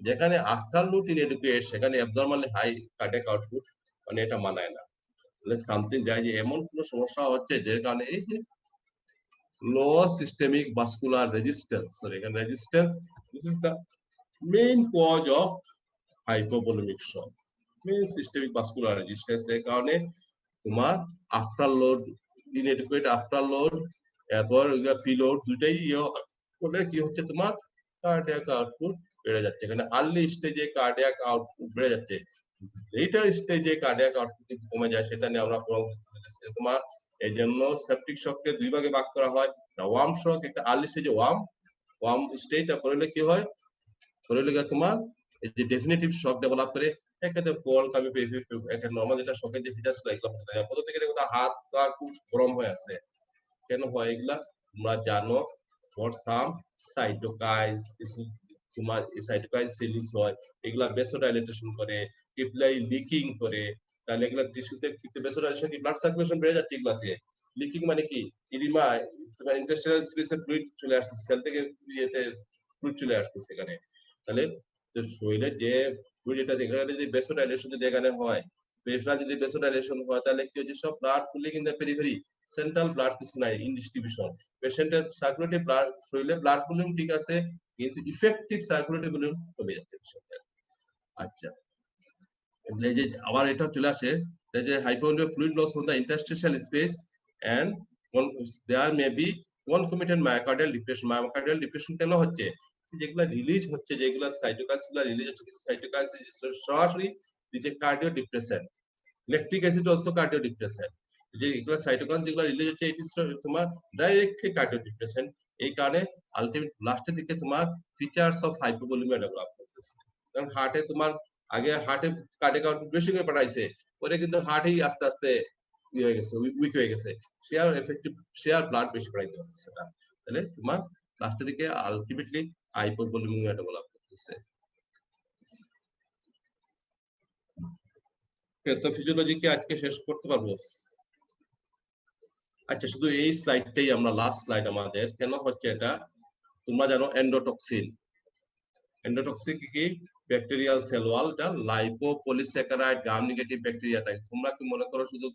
যেখানে আফটারলোড ইনএডুকেট সেখানে অ্যাবনরমালি হাই কার্ডিয়াক আউটপুট, মানে এটা মানায় না। তাহলে সামথিং যায় যে এমন কোনো সমস্যা হচ্ছে যে কারণে এই যে low systemic vascular resistance, sorry এখানে resistance, this is the main cause of hypovolemic shock. Main systemic vascular resistance এর কারণে তোমার আফটারলোড, ইনএডুকেট আফটারলোড, এরপর পিলোড দুইটাই বলে কি হচ্ছে তোমার কার্ডিয়াক আউটপুট বেড়ে যাচ্ছে। এখানে আর্লি স্টেজে কার্ডিয়াক আউটপুট বেড়ে যাচ্ছে, লেটার স্টেজে কার্ডিয়াক আউটপুট কমে যায়, সেটা নিয়ে আমরা তোমার এই জন্য সেপটিক শককে দুই ভাগে ভাগ করা হয়। ওয়ার্ম শক, একটা আর্লি স্টেজে ওয়ার্ম স্টেজ, আর পরে কি হয়, পরে তোমার এই যে ডেফিনিটিভ শক ডেভেলপ করে একেতে কোল কামি একটা নরমাল যেটা শকের যে ফিচার্স এগুলো হতে থাকে। প্রথম থেকে দেখো হাত পা খুব গরম হয়ে আছে, কেন হয় এগুলা তোমরা জানো, ফর সাম সাইটোকাইন, তোমার সাইটোকাইন সিলিংস হয়, এগুলা ভেসোডাইলেটেশন করে, কিপলাই লিকিং করে। তাহলে এগুলা টিস্যুতে ভেসোডাইলেশন কি ব্লাড সার্কুলেশন বেড়ে যাচ্ছে এগুলাতে। লিকিং মানে কি, ইরিমা, তোমার ইন্টেস্টাইনাল স্পেসে ফ্লুইড চলে আসছে, সেল থেকে ইয়েতে ফ্লুইড চলে আসছে সেখানে। তাহলে শরীরে যে ফ্লুইড, এটা যেখানে যদি ভেসোডাইলেশন যদি এখানে হয়, পেরিফেরাল যদি ভেসোডাইলেশন হয়, তাহলে কি হচ্ছে, সব blood pooling in the periphery, central blood কিছু নাই, ইন ডিস্ট্রিবিউশন। পেশেন্টের সার্কুলেটরি ব্লাড, শরীরে ব্লাড ভলিউম ঠিক আছে, কিন্তু ইফেক্টিভ সার্কুলেটরি ভলিউম কমে যাচ্ছে পেশেন্টের। আচ্ছা এই যে আবার এটা চলে আসে যে hypovolemic fluid loss on the interstitial space and there may be concomitant myocardial depression. Myocardial depression কেন হচ্ছে, যেগুলা রিলিজ হচ্ছে, যেগুলা সাইটোকাইনস গুলা রিলিজ হচ্ছে, কিছু সাইটোকাইনস সরাসরি দিচ্ছে cardio depression. Lactic acid also cardio depression. যে এগুলা সাইটোকাইনস যেগুলা রিলিজ হচ্ছে, এটি তোমার ডাইরেক্টলি কার্ডিও ডিপ্রেশন। এই কারণে আলটিমেট লাস্টের দিকে তোমার ফিচারস অফ হাইপোভলিমিয়া ডেভেলপ করতেছে। কারণ হার্টে তোমার আগে হার্টে কার্ডিয়াক আউটপুট বেশি করে পাঠাইছে, পরে কিন্তু হার্টেই আস্তে আস্তে হয়ে গেছে, উইক হয়ে গেছে, শেয়ার এফেক্টিভ, শেয়ার ব্লাড বেশি পাঠাইতে হচ্ছে না। তাহলে তোমার লাস্টের দিকে আলটিমেটলি হাইপোভলিমিয়া ডেভেলপ করতেছে। তো ফিজিওলজি কি আজকে শেষ করতে পারবো? আচ্ছা শুধু এই স্লাইডটাই আমরা লাস্ট স্লাইড আমাদের, কেন হচ্ছে এটা, তোমরা জানো এন্ডোটক্সিন। এন্ডোটক্সিন কি ব্যাকটেরিয়াল সেল ওয়াল, এটা লাইপোপলিস্যাকারাইড গ্রাম নেগেটিভ ব্যাকটেরিয়া থাকে। তোমরা কি মনে করো শুধু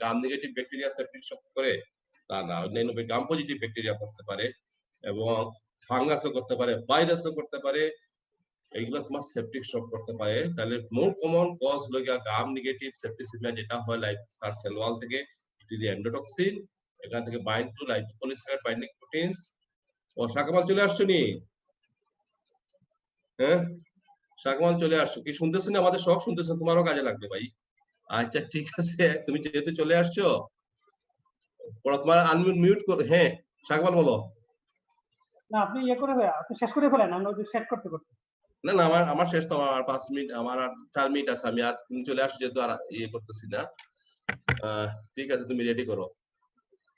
gram negative bacteria septic shock করে? তা না, অন্যান্য গ্রাম পজিটিভ ব্যাকটেরিয়া করতে পারে, এবং ফাঙ্গাসও করতে পারে, ভাইরাসও করতে পারে, এইগুলো তোমার সেপটিক শক করতে পারে। তাহলে মোর কমন কজ হলো গ্রাম নেগেটিভ সেপটিসিমিয়া, যেটা হয় লাইক তার সেল ওয়াল থেকে, ইট ইজ এন্ডোটক্সিন, এখান থেকে bind to lipopolysaccharide binding proteins. ও শাকমাল চলে আসছো নি? হ্যাঁ শাকমাল চলে আসছো, কি শুনতেছেন? আমাদের সব শুনতেছেন, তোমারও কাজে লাগবে ভাই। আচ্ছা ঠিক আছে, তুমি যেহেতু চলে আসছো, তোমার আনমিউট করে, হ্যাঁ শাকমাল বলো। না আপনি ইয়ে করে আপনি শেষ করে ফেলেন, আমরা ওই সেট করতে করতে। না না, আমার শেষ তো, আমার 5 মিনিট, আমার আর 4 মিনিট আছে, আমি আর তুমি চলে আসছো যেহেতু আর ইয়ে করতেছি না। ঠিক আছে তুমি রেডি করো।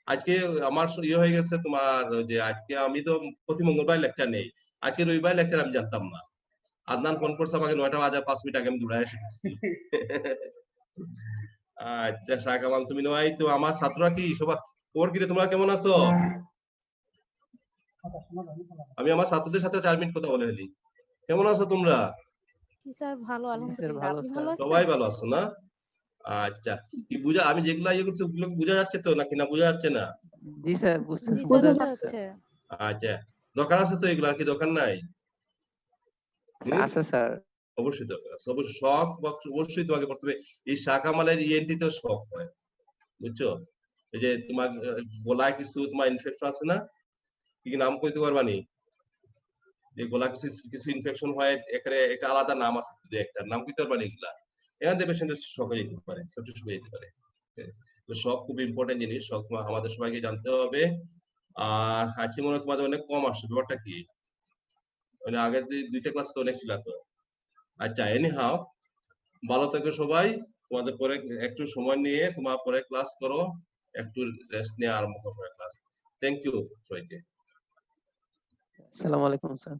আজকে আমার ইয়ে হয়ে গেছে তোমার, যে আজকে আমি তো প্রতি মঙ্গলবার লেকচার নেই, আজকে রবিবার লেকচার আমি জানতাম না। আদনান ফোন করছে আমাকে 9টা বাজে 5 মিনিট আগে, আমি দৌড়ায় এসেছি। আচ্ছা শাহকামাল তুমি নয় তো, আমার ছাত্ররা কি সবাই খবর কি রে, তোমরা কেমন আছো? আমি আমার ছাত্রদের সাথে 4 মিনিট কথা বলে ফেলি। কেমন আছো তোমরা? স্যার ভালো, আলহামদুলিল্লাহ। ভালো আপনি স্যার। ভালো আছেন? সবাই ভালো আছো না? আচ্ছা, কি বুঝা আমি যেগুলা ইয়ে করছি ওগুলো কি বোঝা যাচ্ছে তো নাকি না বোঝা যাচ্ছে না? জি স্যার জি বুঝতে স্যার বোঝা বোঝা যাচ্ছে। যাচ্ছে। আচ্ছা, দরকার আছে তো এগুলো, আর কি দরকার নাই? হুম? আছে স্যার। অবশ্যই দরকার আছে। অবশ্যই শখ বা অবশ্যই তোমাকে পড়তে হবে। এই শাখা মালের ইএনটি তেও শখ হয়। বুঝছো? এই যে তোমার গলায় কিছু তোমার ইনফেকশন আছে না? কি কি নাম কইতে পারবানি? যে গলা কিছু ইনফেকশন হয় এখানে একটা আলাদা নাম আছে, দুই একটা নাম কইতে পারবানি এগুলা? এখান থেকে পেশেন্টের শখ হয়ে যেতে পারে, সবচেয়ে শুকিয়ে যেতে পারে। তো শখ খুব ইম্পর্টেন্ট জিনিস, শখ আমাদের সবাইকে জানতে হবে। আর আজকে মনে হয় তোমাদের অনেক কম আসছে, ব্যাপারটা কি? মানে আগের দুইটা ক্লাস তো অনেক ছিল তো। আচ্ছা, এনি হাউ, ভালো থেকো সবাই। তোমাদের পরে একটু সময় নিয়ে তোমার পরে ক্লাস করো, একটু রেস্ট নিয়ে আরম্ভ করবো ক্লাস। থ্যাংক ইউ সবাইকে। আসসালামু আলাইকুম স্যার।